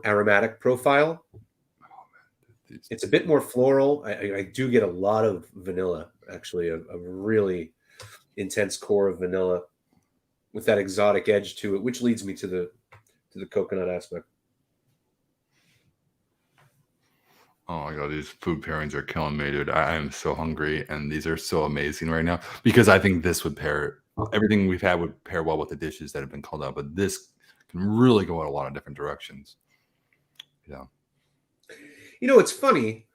aromatic profile. It's a bit more floral. I do get a lot of vanilla, actually, a really intense core of vanilla with that exotic edge to it, which leads me to the coconut aspect. Oh my god, these food pairings are killing me, dude. I am so hungry, and these are so amazing right now because I think this would pair everything we've had would pair well with the dishes that have been called out, but this can really go in a lot of different directions. Yeah. You know, it's funny.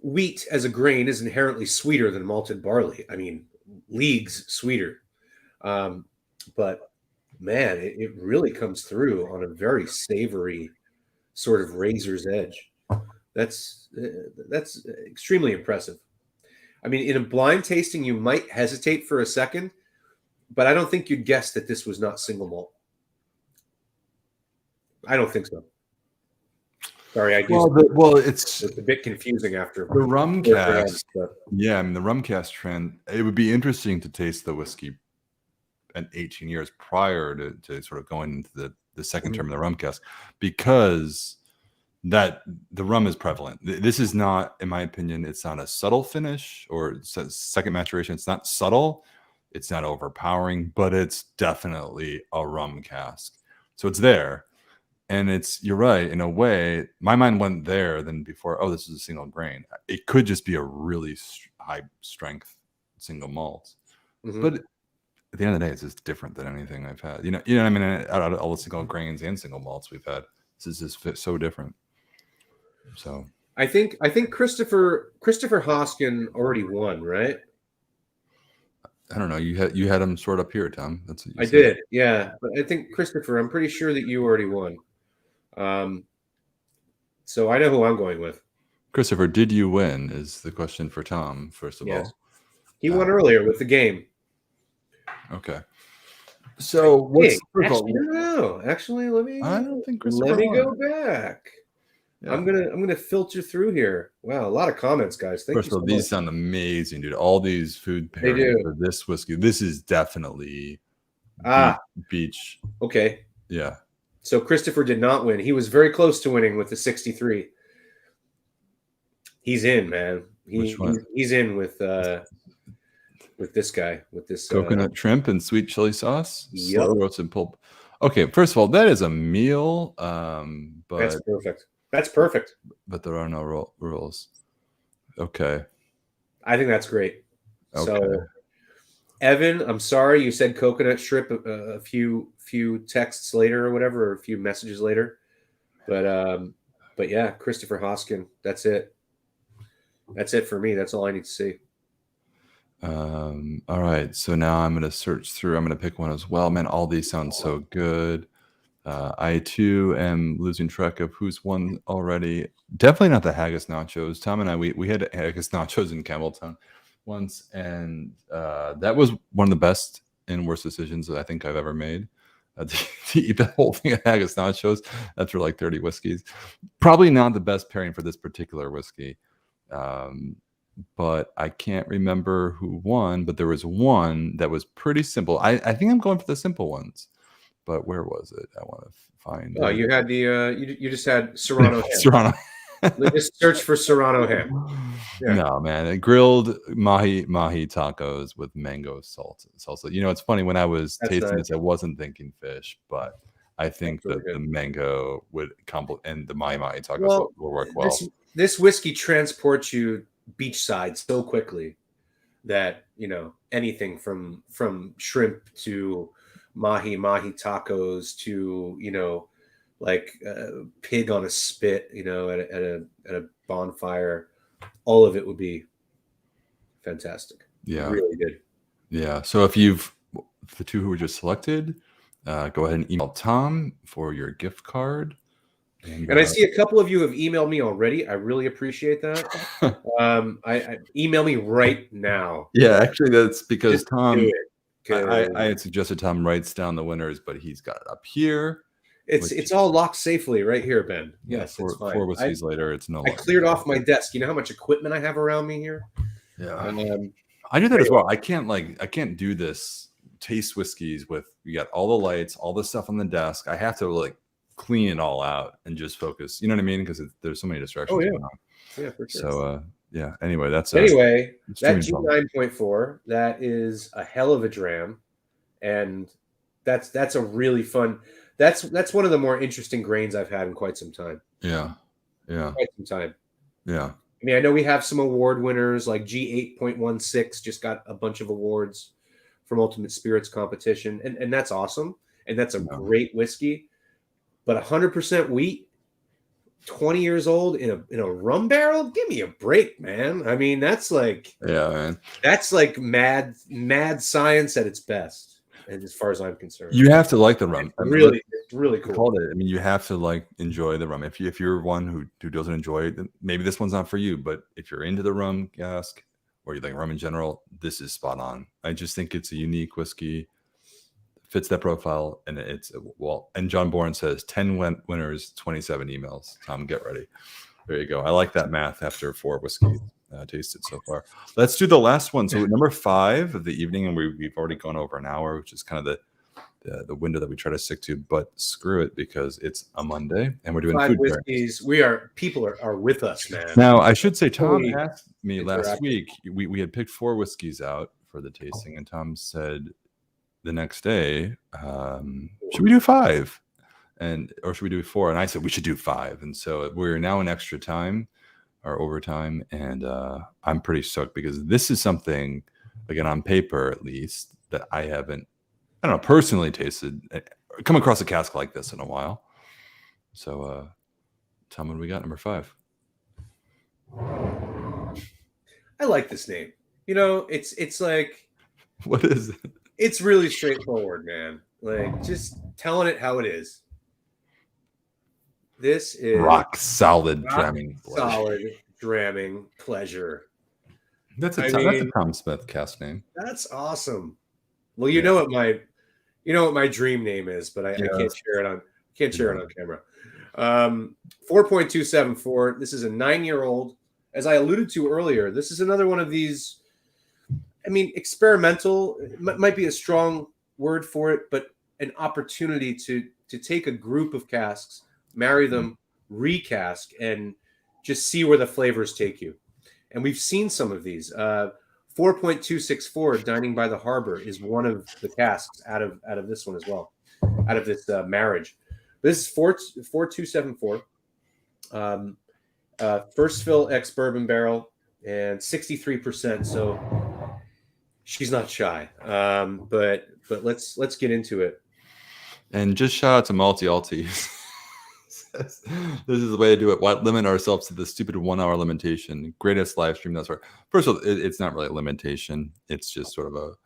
Wheat as a grain is inherently sweeter than malted barley. I mean, leagues sweeter. But man, it really comes through on a very savory sort of razor's edge. That's extremely impressive. I mean, in a blind tasting, you might hesitate for a second, but I don't think you'd guess that this was not single malt. I don't think so. Sorry, it's a bit confusing after the rum cask. Yeah, I mean the rum cask trend. It would be interesting to taste the whiskey at 18 years prior to sort of going into the second term of the rum cask, because that the rum is prevalent. This is not, in my opinion, it's not a subtle finish or second maturation. It's not subtle. It's not overpowering, but it's definitely a rum cask. So it's there. And you're right, in a way, my mind went there than before. Oh, this is a single grain. It could just be a really high strength single malt. But at the end of the day, it's just different than anything I've had. You know what I mean? Out of all the single grains and single malts we've had, this is just so different. So I think Christopher Hoskin already won, right? I don't know. You had him sort up here, Tom. That's what you I said. did, yeah. But I think Christopher, I'm pretty sure that you already won. So I know who I'm going with. Christopher, did you win? Is the question for Tom, first of all. He won earlier with the game. Okay. So what's actually, let me Christopher go back. Yeah. I'm gonna filter through here. Wow, a lot of comments, guys. Thank you. First of all, these sound amazing, dude. All these food pairings for this whiskey. This is definitely beach. Okay. Yeah. So Christopher did not win. He was very close to winning with the 63. He's in, man. He's in with this guy, with this coconut shrimp and sweet chili sauce, yep. Slow roasted pulp. Okay, first of all, that is a meal. But that's perfect. That's perfect. But there are no rules. Okay. I think that's great. Okay. So, Evan, I'm sorry you said coconut shrimp a few texts later or whatever, or a few messages later. But yeah, Christopher Hoskin, that's it. That's it for me. That's all I need to see. All right. So now I'm going to search through. I'm going to pick one as well. Man, all these sound so good. I too am losing track of who's won already. Definitely not the haggis nachos. Tom and I, we had haggis nachos in Campbelltown once, and that was one of the best and worst decisions that I think I've ever made. To eat the whole thing of haggis nachos after like 30 whiskeys. Probably not the best pairing for this particular whiskey. But I can't remember who won, but there was one that was pretty simple. I think I'm going for the simple ones. But where was it? I want to find. Oh, you had the you just had Serrano ham. Serrano. Just search for Serrano ham. Yeah. No, man, grilled mahi tacos with mango salsa. You know, it's funny, when I was tasting this, I wasn't thinking fish, but I think that the mango would complement, and the mahi tacos will work well. This whiskey transports you beachside so quickly that, you know, anything from shrimp to mahi tacos to, you know, like pig on a spit, at a bonfire. All of it would be fantastic. Yeah, really good. Yeah. So if the two who were just selected, go ahead and email Tom for your gift card. And I see a couple of you have emailed me already. I really appreciate that. I email me right now. Yeah, actually, that's because Just Tom. do it, I had suggested Tom writes down the winners, but he's got it up here. It's all locked safely right here, Ben. Yes, it's fine. 4 whiskeys later, it's no. I cleared off my desk. You know how much equipment I have around me here? Yeah, I do that as well. I can't do this taste whiskeys with you got all the lights, all the stuff on the desk. I have to like clean it all out and just focus. You know what I mean? Because there's so many distractions going on. Yeah, for sure. So anyway, that G9.4, that is a hell of a dram, and that's a really fun. That's one of the more interesting grains I've had in quite some time. Yeah. Quite some time. Yeah. I mean, I know we have some award winners like G8.16 just got a bunch of awards from Ultimate Spirits competition, and that's awesome, and that's a great whiskey. But 100% wheat, 20 years old in a rum barrel, give me a break, man. I mean, that's like man. That's like mad science at its best, and as far as I'm concerned. You have to like the rum. It's really cool. I mean, you have to enjoy the rum. If you're one who doesn't enjoy it, then maybe this one's not for you. But if you're into the rum cask or you like rum in general, this is spot on. I just think it's a unique whiskey, fits that profile, and it's and John Bourne says 10 winners, 27 emails. Tom, get ready. There you go. I like that math after 4 whiskeys tasted so far. Let's do the last one. So number 5 of the evening, and we've already gone over an hour, which is kind of the window that we try to stick to. But screw it, because it's a Monday and we're doing 5 food whiskeys. People are with us, man. Now I should say, Tom asked me last week. We had picked 4 whiskeys out for the tasting, and Tom said the next day, should we do 5? Or should we do 4? And I said we should do 5. And so we're now in extra time or overtime, and I'm pretty stoked because this is something, again, on paper at least, that I don't know, personally tasted, come across a cask like this in a while. So Tom, what do we got? Number 5. I like this name. It's like, what is it? It's really straightforward, man. Like, just telling it how it is. This is rock solid dramming pleasure. That's a Tom Smith cast name. That's awesome. Well, you know what my dream name is, but I can't share it on camera. 4.274. This is a 9-year-old. As I alluded to earlier, this is another one of these. I mean, experimental might be a strong word for it, but an opportunity to take a group of casks, marry them, recask, and just see where the flavors take you. And we've seen some of these. 4.264, Dining by the Harbor, is one of the casks out of this one as well, out of this marriage. This is 4.274. First fill ex bourbon barrel, and 63%. So she's not shy. But let's get into it. And just shout out to Alti. This is the way to do it. Why limit ourselves to the stupid 1-hour limitation? Greatest live stream thus far. First of all, it's not really a limitation. It's just sort of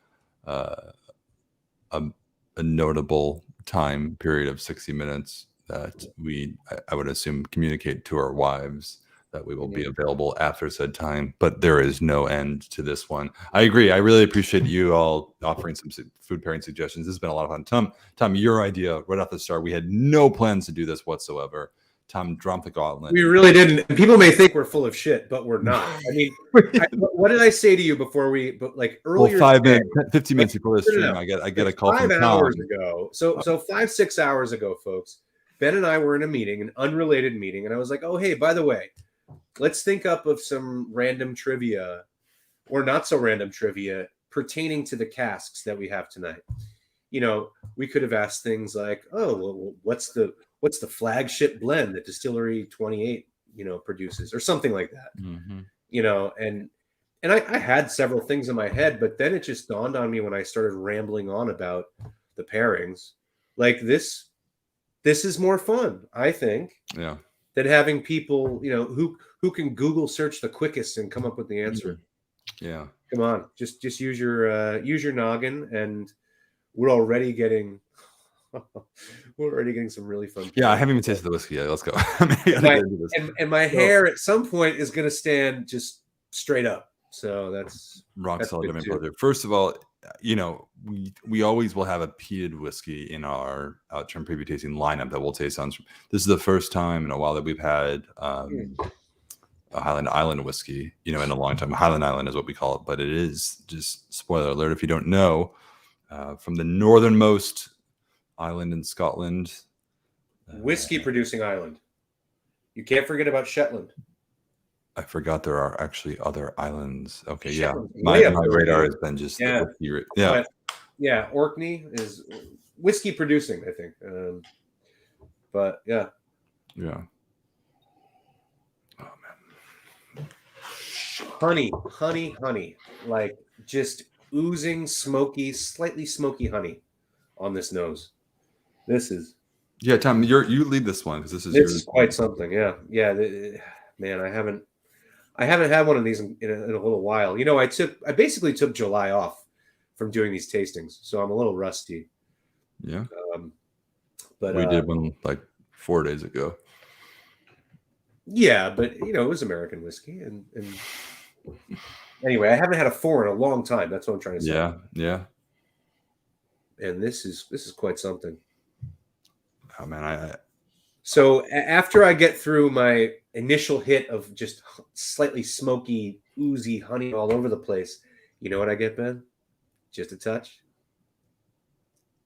a notable time period of 60 minutes that I would assume, communicate to our wives that we will be available after said time. But there is no end to this one. I agree. I really appreciate you all offering some food pairing suggestions. This has been a lot of fun. Tom, your idea right off the start. We had no plans to do this whatsoever. Tom dropped the gauntlet. We really didn't. People may think we're full of shit, but we're not. I mean, what did I say to you before earlier? Well, 15 minutes before the stream, I get a call from Tom. 5 hours ago. So 5-6 hours ago, folks, Ben and I were in a meeting, an unrelated meeting, and I was like, oh, hey, by the way, let's think up of some random trivia or not so random trivia pertaining to the casks that we have tonight. We could have asked things like, oh, well, what's the flagship blend that Distillery 28, produces, or something like that. And I had several things in my head, but then it just dawned on me when I started rambling on about the pairings. Like, this this is more fun, I think. Yeah. Than having people, who can Google search the quickest and come up with the answer. Yeah. Come on, just use your noggin, and we're already getting some really fun. Yeah, I haven't even tasted the whiskey yet. Let's go. And my hair at some point is going to stand just straight up. So that's rock solid. First of all, we always will have a peated whiskey in our Outturn preview tasting lineup that we'll taste on. This is the first time in a while that we've had a Highland Island whiskey, in a long time. Highland Island is what we call it, but it is, just spoiler alert if you don't know, from the northernmost island in Scotland. Whiskey producing island. You can't forget about Shetland. I forgot there are actually other islands. Okay, Shetland. My radar has been just yeah. But, Orkney is whiskey producing, I think. But yeah. Yeah. Oh man. Honey, like just oozing smoky, slightly smoky honey on this nose. This is Tom, you lead this one because this is quite something. Yeah. Man, I haven't had one of these in a little while. I basically took July off from doing these tastings, so I'm a little rusty. Yeah. But we did one like 4 days ago. Yeah, but it was American whiskey, and anyway, I haven't had a 4 in a long time. That's what I'm trying to say. Yeah. And this is quite something. Oh man, So after I get through my initial hit of just slightly smoky, oozy honey all over the place, you know what I get, Ben? Just a touch.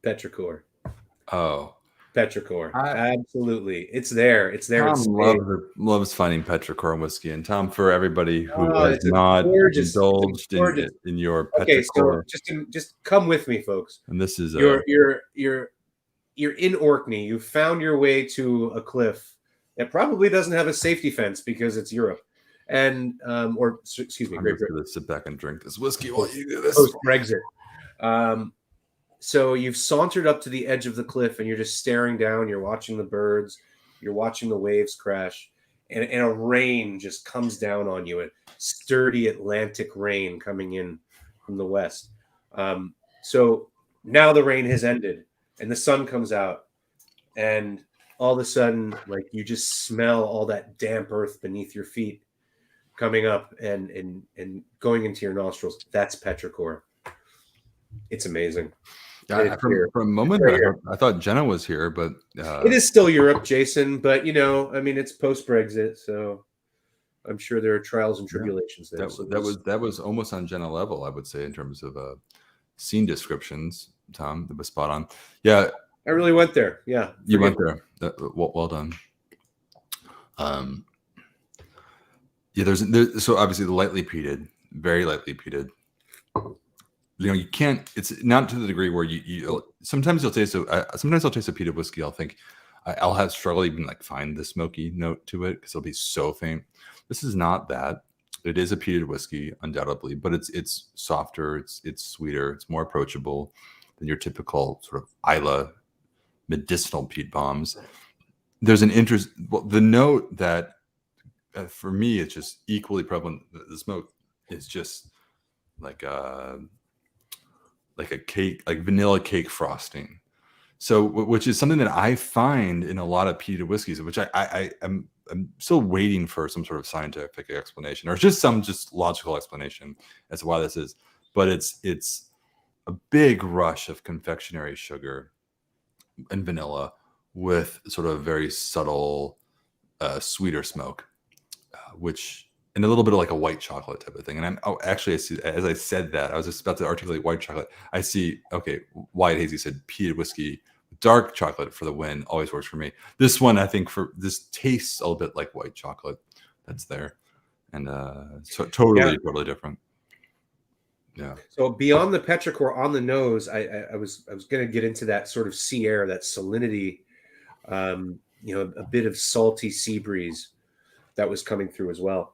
Petrichor. Oh. Petrichor. Absolutely. It's there. It's there. Tom loves finding Petrichor whiskey. And Tom, for everybody who has not indulged in your Petrichor. Okay, so just come with me, folks. And this is you're in Orkney. You found your way to a cliff that probably doesn't have a safety fence because it's Europe. And excuse me, Great Britain. Sit back and drink this whiskey while you do this. Post-Brexit. So you've sauntered up to the edge of the cliff and you're just staring down. You're watching the birds. You're watching the waves crash. And a rain just comes down on you. A sturdy Atlantic rain coming in from the west. So now the rain has ended and the sun comes out. And all of a sudden, like, you just smell all that damp earth beneath your feet coming up and going into your nostrils. That's Petrichor. It's amazing. For a moment, I thought Jenna was here, but it is still Europe, Jason. But it's post-Brexit, so I'm sure there are trials and tribulations there. That was almost on Jenna level, I would say, in terms of scene descriptions. Tom, that was spot on. Yeah, I really went there. Yeah, you went there. Well done. Yeah, there's so obviously the lightly peated, very lightly peated. You can't. It's not to the degree where you sometimes you'll taste. Sometimes I'll taste a peated whiskey. I'll think I'll have struggle even like find the smoky note to it because it'll be so faint. This is not that. It is a peated whiskey, undoubtedly, but it's softer. It's sweeter. It's more approachable than your typical sort of Isla medicinal peat bombs. There's an interest. Well, the note that for me it's just equally prevalent. The smoke is just like a cake, like vanilla cake frosting. So, which is something that I find in a lot of peated whiskeys, which I'm still waiting for some sort of scientific explanation or just some logical explanation as to why this is. But it's a big rush of confectionery sugar and vanilla with sort of very subtle, sweeter smoke, and a little bit of like a white chocolate type of thing. And I see, as I said that, I was just about to articulate white chocolate. I see, okay, Wyatt Hazy said peated whiskey, dark chocolate for the win, always works for me. This one, I think for this tastes a little bit like white chocolate that's there. And so totally different. Yeah. So beyond the Petrichor on the nose, I was going to get into that sort of sea air, that salinity, a bit of salty sea breeze that was coming through as well.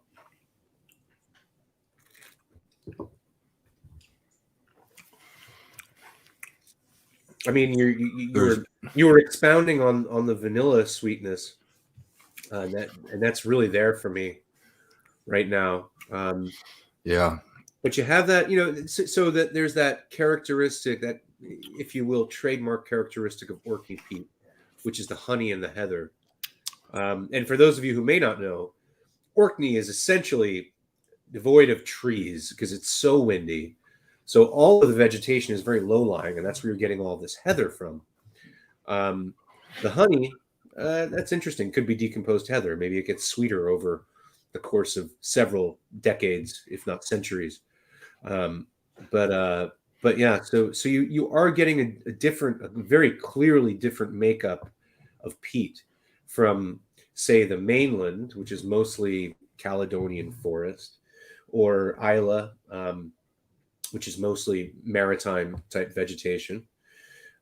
I mean, you were expounding on the vanilla sweetness, and that's really there for me right now. Yeah. But you have that, so that there's that characteristic, that, if you will, trademark characteristic of Orkney peat, which is the honey and the heather. And for those of you who may not know, Orkney is essentially devoid of trees because it's so windy. So all of the vegetation is very low lying, and that's where you're getting all this heather from. The honey, that's interesting. Could be decomposed heather. Maybe it gets sweeter over the course of several decades, if not centuries. But yeah, so you are getting a very clearly different makeup of peat from, say, the mainland, which is mostly Caledonian forest, or Isla, which is mostly maritime type vegetation,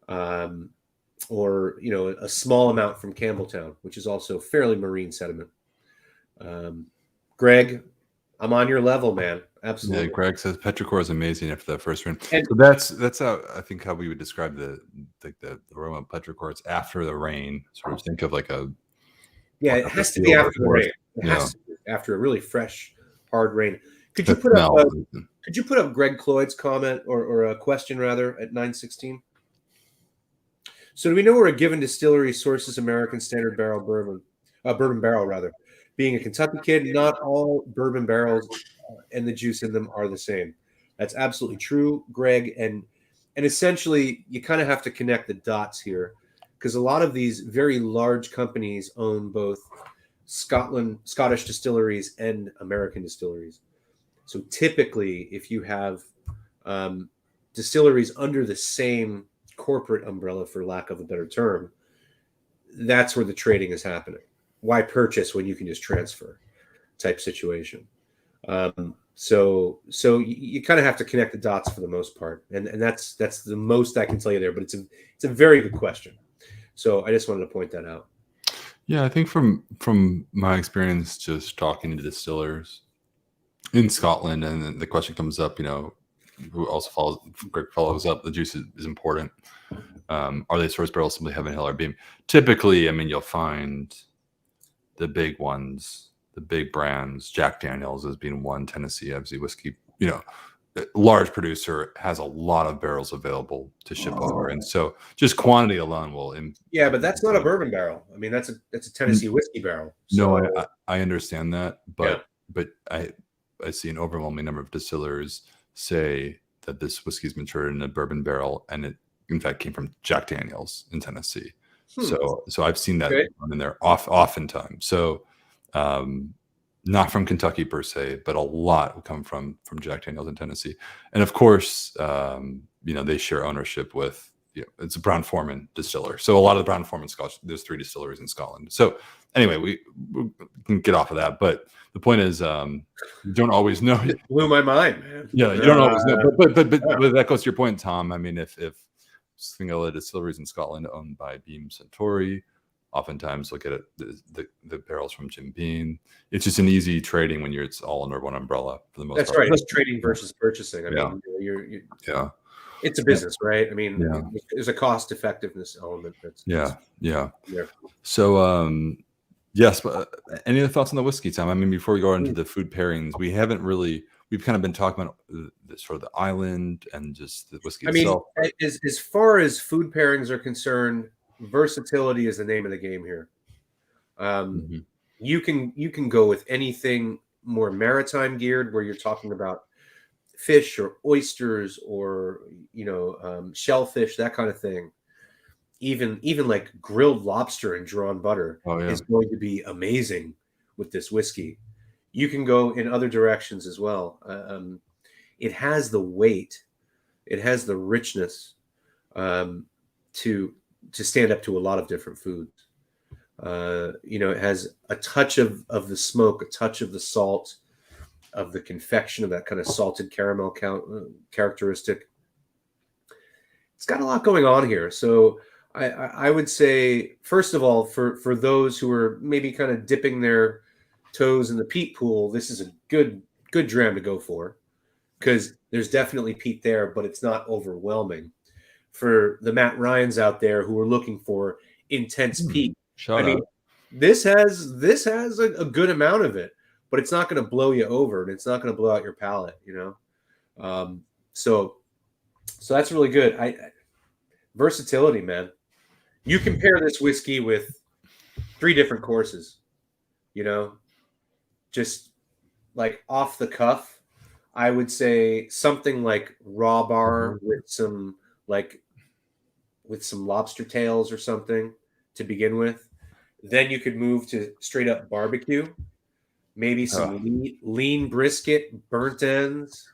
or a small amount from Campbelltown, which is also fairly marine sediment. Greg, I'm on your level, man. Absolutely. Yeah, Greg says petrichor is amazing after that first rain. So that's how I think how we would describe the aroma of petrichor. It's after the rain. Sort of think of like a it has to be after the rain. It has to be after a really fresh, hard rain. Could you put up Greg Cloyd's comment or a question rather at 916? So do we know where a given distillery sources American standard barrel bourbon barrel rather? Being a Kentucky kid, not all bourbon barrels and the juice in them are the same. That's absolutely true, Greg. And essentially, you kind of have to connect the dots here, because a lot of these very large companies own both Scottish distilleries and American distilleries. So typically, if you have distilleries under the same corporate umbrella, for lack of a better term, that's where the trading is happening. Why purchase when you can just transfer type situation? So you kind of have to connect the dots for the most part, and that's the most I can tell you there. But it's a very good question. So I just wanted to point that out. Yeah, I think from my experience just talking to distillers in Scotland, and then the question comes up, who also follows up, the juice is important. Are they source barrels, simply Heaven Hill or Beam? Typically, I mean, you'll find the big ones, the big brands. Jack Daniels as being one. Tennessee obviously whiskey, large producer, has a lot of barrels available to ship over, and so just quantity alone will. Yeah, but that's not a bourbon barrel. I mean, that's a Tennessee whiskey barrel. So. No, I understand that, but I see an overwhelming number of distillers say that this whiskey is matured in a bourbon barrel, and it in fact came from Jack Daniels in Tennessee. So I've seen that in there oftentimes. So not from Kentucky per se, but a lot will come from Jack Daniels in Tennessee. And of course, they share ownership with, it's a Brown-Forman distiller. So a lot of the Brown-Forman Scotch, there's 3 distilleries in Scotland. So anyway, we can get off of that. But the point is, you don't always know. It blew my mind, man. Yeah, you don't always know. But that goes to your point, Tom. I mean, if single distilleries in Scotland owned by Beam Suntory, oftentimes look at it, the barrels from Jim Beam. It's just an easy trading when it's all under one umbrella for the most part. That's right. It's trading versus purchasing. I mean, you're it's a business, right? I mean, there's a cost effectiveness element. Yeah. So, yes, but any other thoughts on the whiskey, Tom? I mean, before we go into the food pairings, we've kind of been talking about the sort of the island and just the whiskey itself. I mean, as far as food pairings are concerned, versatility is the name of the game here. You can go with anything more maritime geared, where you're talking about fish or oysters or shellfish, that kind of thing. Even like grilled lobster and drawn butter is going to be amazing with this whiskey. You can go in other directions as well. It has the weight, it has the richness to stand up to a lot of different foods. It has a touch of the smoke, a touch of the salt, of the confection, of that kind of salted caramel characteristic. It's got a lot going on here. So I would say, first of all, for those who are maybe kind of dipping their toes in the peat pool, this is a good dram to go for, because there's definitely peat there, but it's not overwhelming. for the Matt Ryans out there who are looking for intense peak. I mean, this has a good amount of it, but it's not going to blow you over, and it's not going to blow out your palate, So that's really good. Versatility, man. You compare this whiskey with 3 different courses, just like off the cuff. I would say something like raw bar with some lobster tails or something to begin with. Then you could move to straight up barbecue, maybe some lean brisket, burnt ends.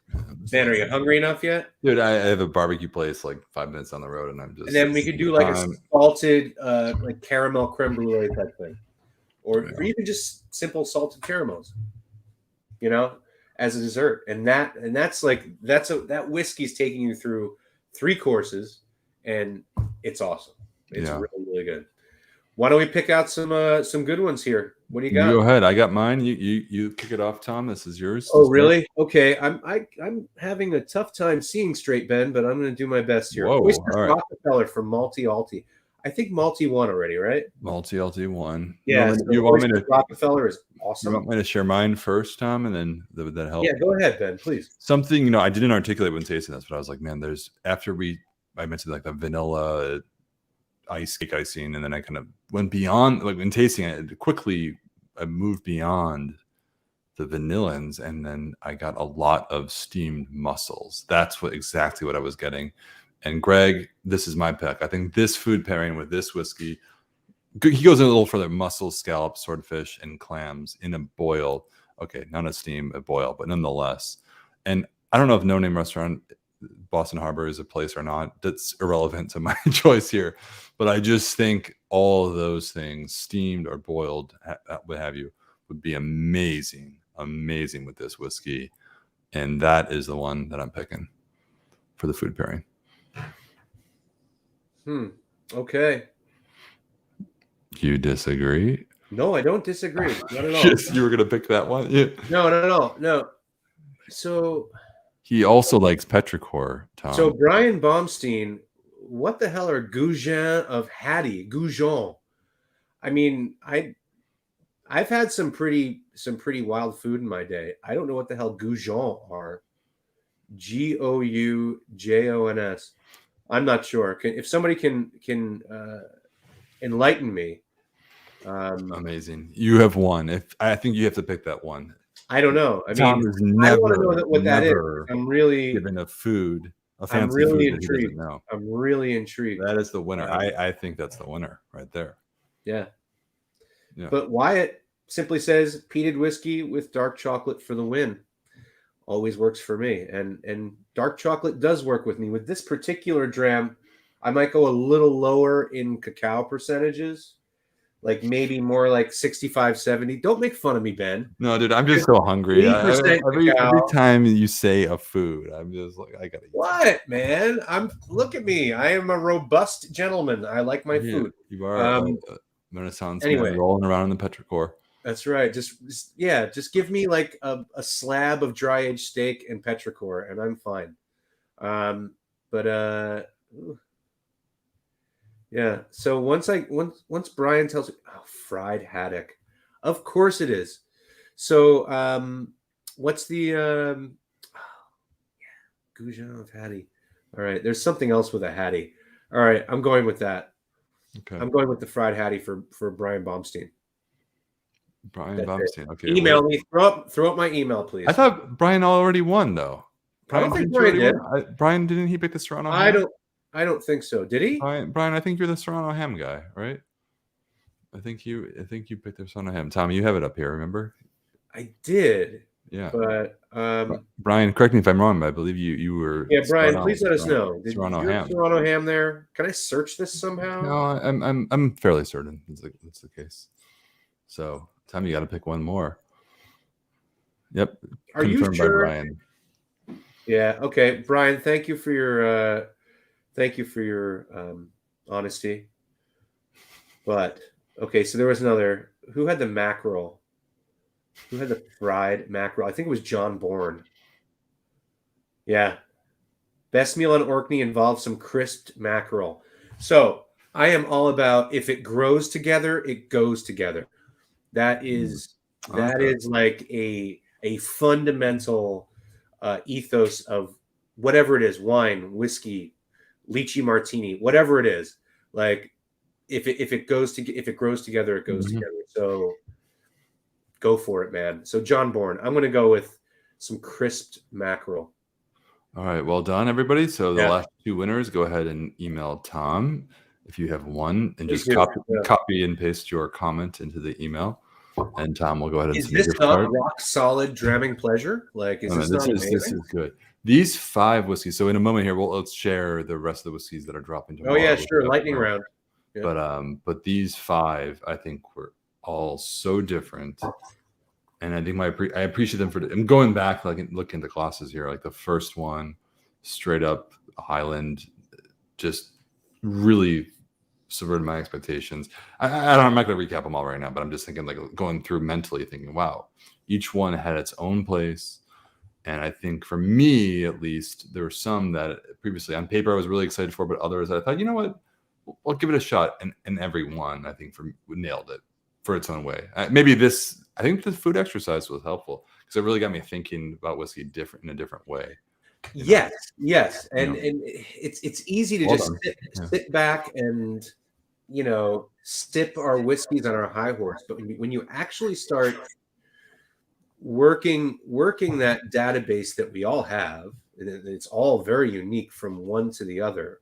Ben, are you hungry enough yet? Dude, I have a barbecue place like 5 minutes down the road, and I'm just. And then we could do like a salted, like caramel creme brulee type thing, or even just simple salted caramels, as a dessert. And that whiskey's taking you through 3 courses, and it's awesome. It's really, really good. Why don't we pick out some good ones here? What do you got? Go ahead. I got mine. You kick it off, Tom. This is yours. Oh, really? Okay. I'm having a tough time seeing straight, Ben, but I'm going to do my best here. Whoa, Rockefeller from Malty Alti. I think Malty won already, right? Malty Alti won. Yeah. You want me to? Rockefeller is awesome. You want me to share mine first, Tom, and then would that help? Yeah, go ahead, Ben, please. Something I didn't articulate when tasting this, but I was like, man, I mentioned like the vanilla icing, and then I kind of went beyond, like when tasting it quickly. I moved beyond the vanillins, and then I got a lot of steamed mussels. That's exactly what I was getting. And Greg, this is my pick. I think this food pairing with this whiskey, he goes in a little further: mussels, scallops, swordfish, and clams in a boil. Okay, not a steam, a boil, but nonetheless. And I don't know if No Name Restaurant Boston Harbor is a place or not. That's irrelevant to my choice here. But I just think all of those things, steamed or boiled, what have you, would be amazing with this whiskey. And that is the one that I'm picking for the food pairing. Okay. You disagree? No, I don't disagree. Not at all. Yes, you were going to pick that one? Yeah. No. So... He also likes petrichor, Tom. So Brian Baumstein, what the hell are Goujon of Hattie? Goujon. I mean, I've had some pretty wild food in my day. I don't know what the hell Goujon are. Goujons. I'm not sure. If somebody can enlighten me. Amazing. You have one. I think you have to pick that one. I don't know. I Tom mean, is never, I want to know what that is. I'm really given a food. I'm really intrigued. I'm really intrigued. That is the winner. I think that's the winner right there. Yeah. But Wyatt simply says peated whiskey with dark chocolate for the win. Always works for me. And dark chocolate does work with me. With this particular dram, I might go a little lower in cacao percentages. Like maybe more like 65, 70. Don't make fun of me, Ben. No, dude, I'm just so hungry. Every time you say a food, I'm just like, I gotta eat. What, man? Look at me. I am a robust gentleman. I like my food. You are Renaissance anyway, rolling around in the petrichor. That's right. Just give me like a slab of dry aged steak and petrichor, and I'm fine. Yeah. So once Brian tells me, fried haddock, of course it is. So what's the Goujon of Hattie? All right. There's something else with a Hattie. All right. I'm going with that. Okay. I'm going with the fried Hattie for Brian Baumstein. Okay. Email me. Throw up my email, please. I thought Brian already won though. I don't think Brian did. Brian, didn't he pick the Serrano? I don't think so. Did he? Brian, I think you're the Serrano ham guy, right? I think you picked the Serrano ham. Tom, you have it up here, remember? I did. Yeah. But Brian, correct me if I'm wrong, but I believe you were. Yeah, Brian, please let us know. Did Serrano ham. Serrano ham there? Can I search this somehow? No, I'm fairly certain that's the case. So, Tom, you got to pick one more. Yep. Are you sure? By Brian. Yeah. Okay, Brian. Thank you for your honesty. But okay, so there was another. Who had the mackerel? Who had the fried mackerel? I think it was John Bourne. Yeah. Best meal on Orkney involves some crisped mackerel. So I am all about, if it grows together, it goes together. That is like a fundamental ethos of whatever it is, wine, whiskey, lychee martini, whatever it is. Like if it grows together, it goes together. So go for it, man. So John Bourne, I'm going to go with some crisped mackerel. All right, well done, everybody. So the last two winners, go ahead and email Tom if you have one, and just copy and paste your comment into the email, and Tom will go ahead and submit your card. Is this not rock solid dramming pleasure? Like, is this is good. These 5 whiskeys. So in a moment here, let's share the rest of the whiskeys that are dropping tomorrow. Oh yeah, sure, lightning round. Yeah. But these 5, I think, were all so different. And I think I appreciate them for. I'm going back, like looking at the glasses here. Like the first one, straight up Highland, just really subverted my expectations. I'm not going to recap them all right now, but I'm just thinking, like going through mentally, thinking, wow, each one had its own place. And I think for me, at least, there were some that previously on paper I was really excited for, but others I thought, you know what, I'll give it a shot. And every one, I think, nailed it for its own way. I think the food exercise was helpful because it really got me thinking about whiskey in a different way. Yes, and it's easy to just sit back and sip our whiskeys on our high horse, but when you actually start working that database that we all have, and it's all very unique from one to the other,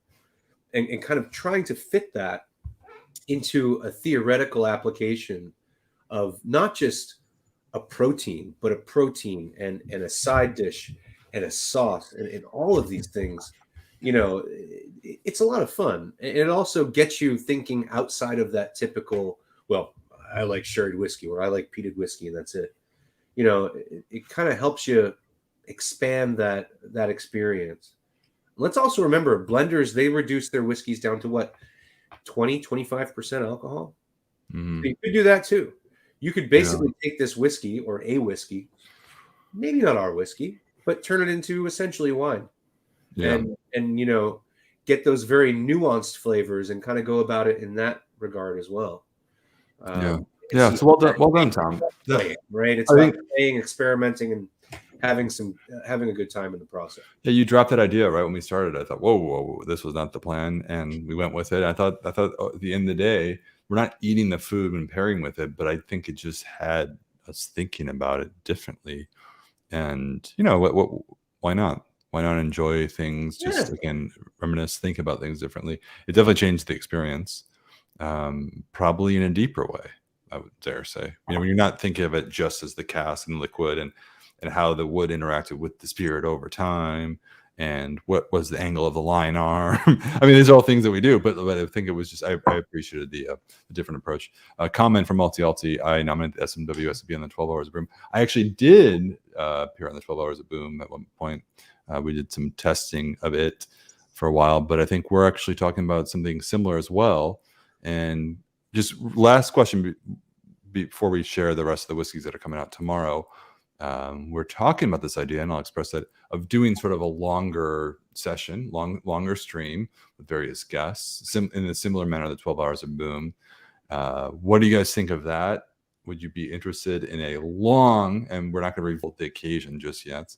and kind of trying to fit that into a theoretical application of not just a protein, but a protein and a side dish and a sauce and all of these things, it's a lot of fun. And it also gets you thinking outside of that typical, well, I like sherry whiskey or I like peated whiskey and that's it. It kind of helps you expand that experience. Let's also remember, blenders, they reduce their whiskeys down to what, 20-25% alcohol. So you could do that too. You could basically take this whiskey or a whiskey, maybe not our whiskey, but turn it into essentially wine. And get those very nuanced flavors and kind of go about it in that regard as well. So well done, Tom. Right? It's about playing, experimenting, and having a good time in the process. Yeah, you dropped that idea right when we started. I thought, whoa, this was not the plan, and we went with it. I thought at the end of the day, we're not eating the food and pairing with it, but I think it just had us thinking about it differently. And why not? Why not enjoy things? Just again, reminisce, think about things differently. It definitely changed the experience, probably in a deeper way, I would dare say. When you're not thinking of it just as the cask and liquid and how the wood interacted with the spirit over time, and what was the angle of the line arm. I mean, these are all things that we do, but I think it was just, I appreciated the different approach. Comment from Alti. I nominated the SMWSB on the 12 Hours of Boom. I actually did appear on the 12 Hours of Boom at one point. We did some testing of it for a while, but I think we're actually talking about something similar as well. And just last question before we share the rest of the whiskeys that are coming out tomorrow. We're talking about this idea, and I'll express that, of doing sort of a longer session, longer stream with various guests, in a similar manner, the 12 Hours of Boom. What do you guys think of that? Would you be interested in a long, and we're not going to reveal the occasion just yet,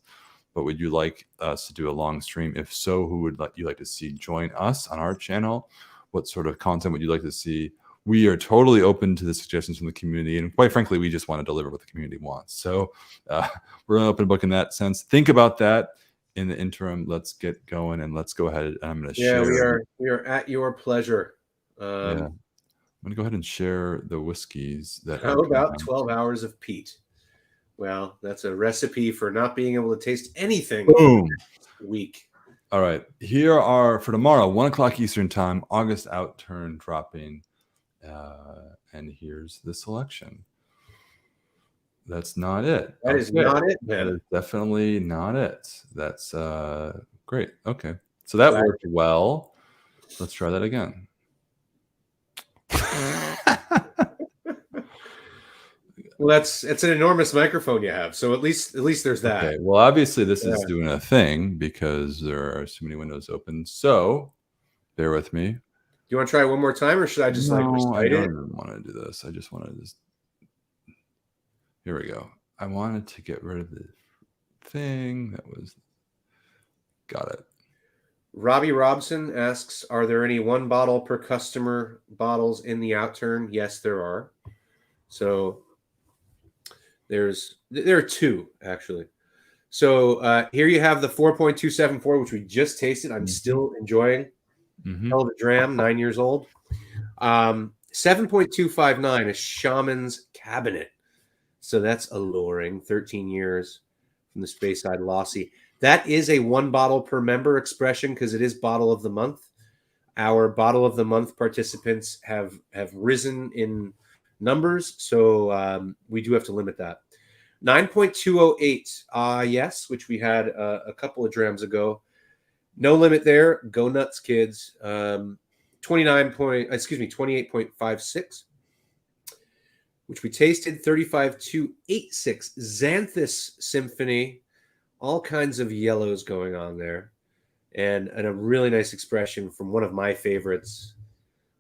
but would you like us to do a long stream? If so, who would you like to see join us on our channel? What sort of content would you like to see? We are totally open to the suggestions from the community. And quite frankly, we just want to deliver what the community wants. So we're an open book in that sense. Think about that. In the interim, let's get going and let's go ahead. I'm going to share. We are at your pleasure. I'm going to go ahead and share the whiskeys. How about 12 Hours of Peat? Well, that's a recipe for not being able to taste anything next week. All right. Here are, for tomorrow, 1:00 Eastern time, August Outturn dropping. And here's the selection. That's not it. That is not it, man. That is definitely not it. That's great. Okay. So that worked well. Let's try that again. Well, it's an enormous microphone you have, so at least there's that. Okay. Well, obviously this is doing a thing because there are so many windows open. So bear with me. Do you want to try it one more time, or should I just I recite don't it? even want to do this. I just want to just. Here we go. I wanted to get rid of the thing that was. Got it. Robbie Robson asks, "Are there any 1 bottle per customer bottles in the Outturn?" Yes, there are. So there are 2 actually. So here you have the 4.274, which we just tasted. I'm still enjoying. Hell of a dram, 9 years old. 7.259 is Shaman's Cabinet. So that's alluring. 13 years from the Speyside Lossy. That is a 1 bottle per member expression because it is bottle of the month. Our bottle of the month participants have risen in numbers, so we do have to limit that. 9.208, yes, which we had a couple of drams ago. No limit there. Go nuts, kids. 28.56, which we tasted. 35.286, Xanthus Symphony. All kinds of yellows going on there. And a really nice expression from one of my favorites.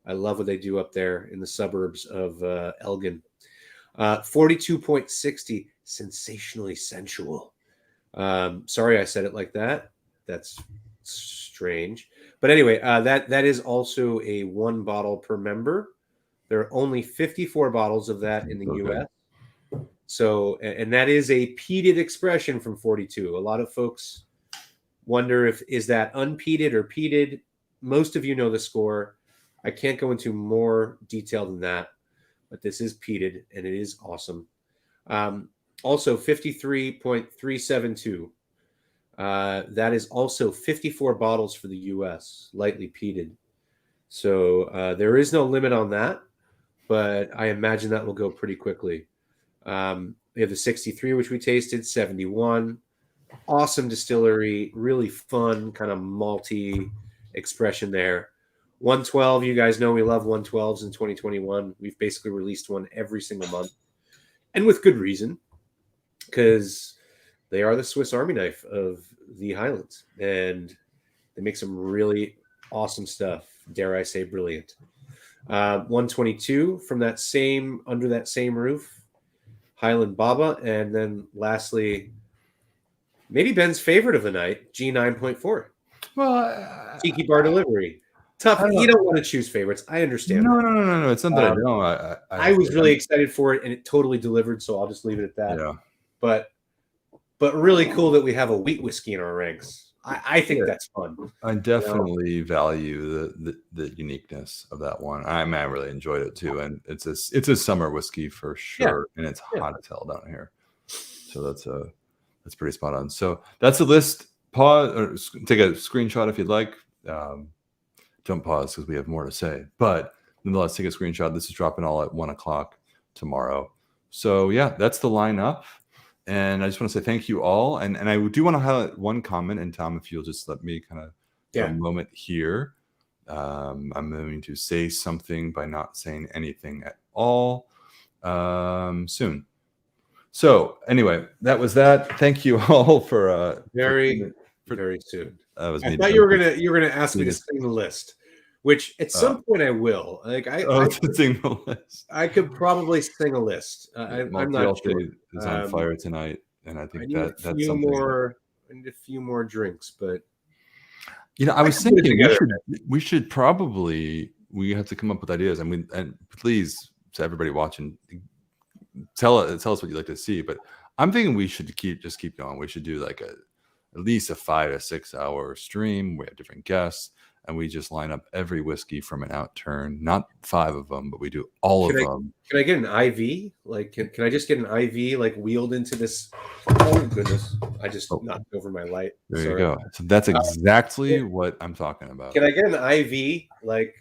I love what they do up there in the suburbs of Elgin. 42.60, Sensationally Sensual. Sorry I said it like that. That's strange. But anyway, that is also a 1 bottle per member. There are only 54 bottles of that in the U.S. So, and that is a peated expression from 42. A lot of folks wonder is that unpeated or peated. Most of you know the score. I can't go into more detail than that, but this is peated and it is awesome. Also 53.372. That is also 54 bottles for the U.S., lightly peated. So there is no limit on that, but I imagine that will go pretty quickly. We have the 63, which we tasted, 71. Awesome distillery, really fun, kind of malty expression there. 112, you guys know we love 112s in 2021. We've basically released one every single month, and with good reason, because they are the Swiss Army knife of the Highlands, and they make some really awesome stuff. Dare I say, brilliant. 122 from under that same roof, Highland Baba, and then lastly, maybe Ben's favorite of the night, G9.4. Well, Tiki Bar Delivery. Tough. You don't want to choose favorites. I understand. No. It's not that I don't. I was really excited for it, and it totally delivered. So I'll just leave it at that. Yeah. But really cool that we have a wheat whiskey in our ranks. I think that's fun. I definitely value the uniqueness of that one. I really enjoyed it too, and it's a summer whiskey for sure, and it's hot as hell down here. So that's pretty spot on. So that's the list. Pause or take a screenshot if you'd like. Don't pause because we have more to say. But nonetheless, take a screenshot. This is dropping all at 1 o'clock tomorrow. So yeah, that's the lineup. And I just want to say thank you all. And I do want to highlight one comment. And Tom, if you'll just let me kind of a moment here. I'm going to say something by not saying anything at all soon. So anyway, that was that. Thank you all for very soon. That was I thought you were gonna ask me to sing the list, which at some point I will. Like sing the list. I could probably sing a list. I'm not sure. Is on fire tonight, and I think that's something. I need a few more drinks, but I was thinking we should probably have to come up with ideas. I mean, and please, to everybody watching, tell us what you'd like to see. But I'm thinking we should keep going. We should do like at least a 5 to 6 hour stream. We have different guests, and we just line up every whiskey from an Outturn. Not 5 of them, but we do all of them. Can I get an IV? Like, can I just get an IV like wheeled into this? Oh goodness! I just knocked over my light. There you go. So that's exactly what I'm talking about. Can I get an IV like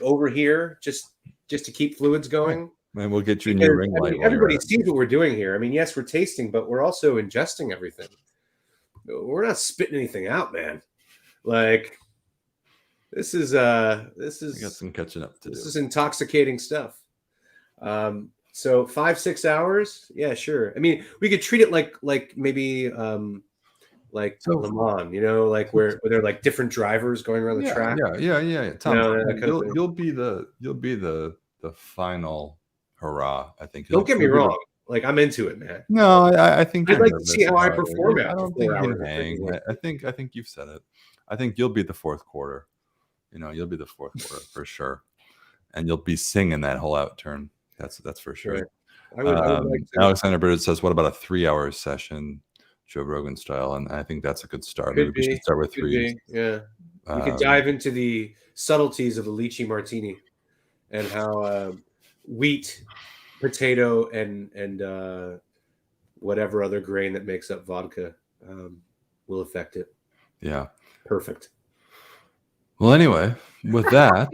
over here just to keep fluids going? And we'll get you a new ring light. Everybody sees what we're doing here. I mean, yes, we're tasting, but we're also ingesting everything. We're not spitting anything out, man. Like this is I got some catching up to do. This is intoxicating stuff. So 5-6 hours. Yeah, sure. I mean, we could treat it like maybe like Le Mans, you know, like where they're like different drivers going around the track. Yeah. Tom, You'll be the final hurrah. I think. Don't get me wrong. Like, I'm into it, man. No, I think I'd like to see how I perform after I don't 4 think you hours. can hang. I think you've said it. I think you'll be the fourth quarter. You know, you'll be the fourth quarter for sure, and you'll be singing that whole outturn. That's for sure. Right. I would like to. Alexander Bird says, "What about a 3-hour session, Joe Rogan style?" And I think that's a good start. Maybe we should start with 3. Yeah, we could dive into the subtleties of the lychee martini and how wheat, potato, and whatever other grain that makes up vodka will affect it. Yeah. Perfect. Well, anyway, with that,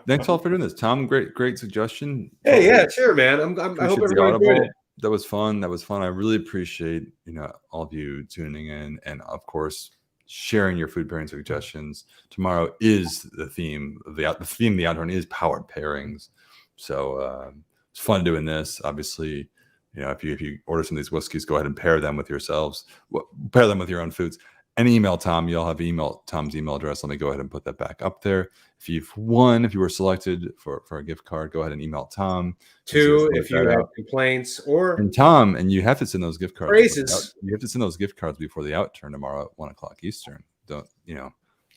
thanks all for doing this, Tom. Great suggestion. Hey, yeah, sure, man. I hope everybody enjoyed it. That was fun. I really appreciate all of you tuning in, and of course sharing your food pairing suggestions. Tomorrow is the theme of the Outturn is powered pairings. So it's fun doing this. Obviously, if you order some of these whiskeys, go ahead and pair them with yourselves. Pair them with your own foods. And email Tom. You'll have Tom's email address. Let me go ahead and put that back up there. If you were selected for a gift card, go ahead and email Tom. 2, if you have complaints and Tom, and you have to send those gift cards. Praises. You have to send those gift cards before the outturn tomorrow at 1:00 Eastern. Don't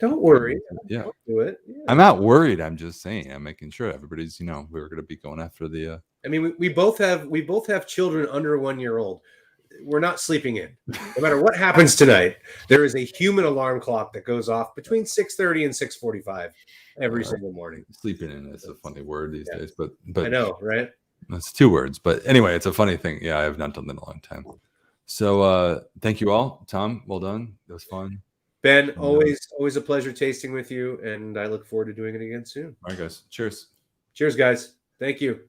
worry. Yeah. Don't do it. Yeah. I'm not worried. I'm just saying. I'm making sure everybody's. We're going to be going after the. I mean, we both have children under 1 year old. We're not sleeping in. No matter what happens tonight, there is a human alarm clock that goes off between 6:30 and 6:45 every single morning. Sleeping in is a funny word these days, but I know, right? That's 2 words. But anyway, it's a funny thing. Yeah, I have not done that in a long time. So thank you all. Tom, well done. It was fun. Ben, always a pleasure tasting with you, and I look forward to doing it again soon. All right, guys. Cheers. Cheers, guys. Thank you.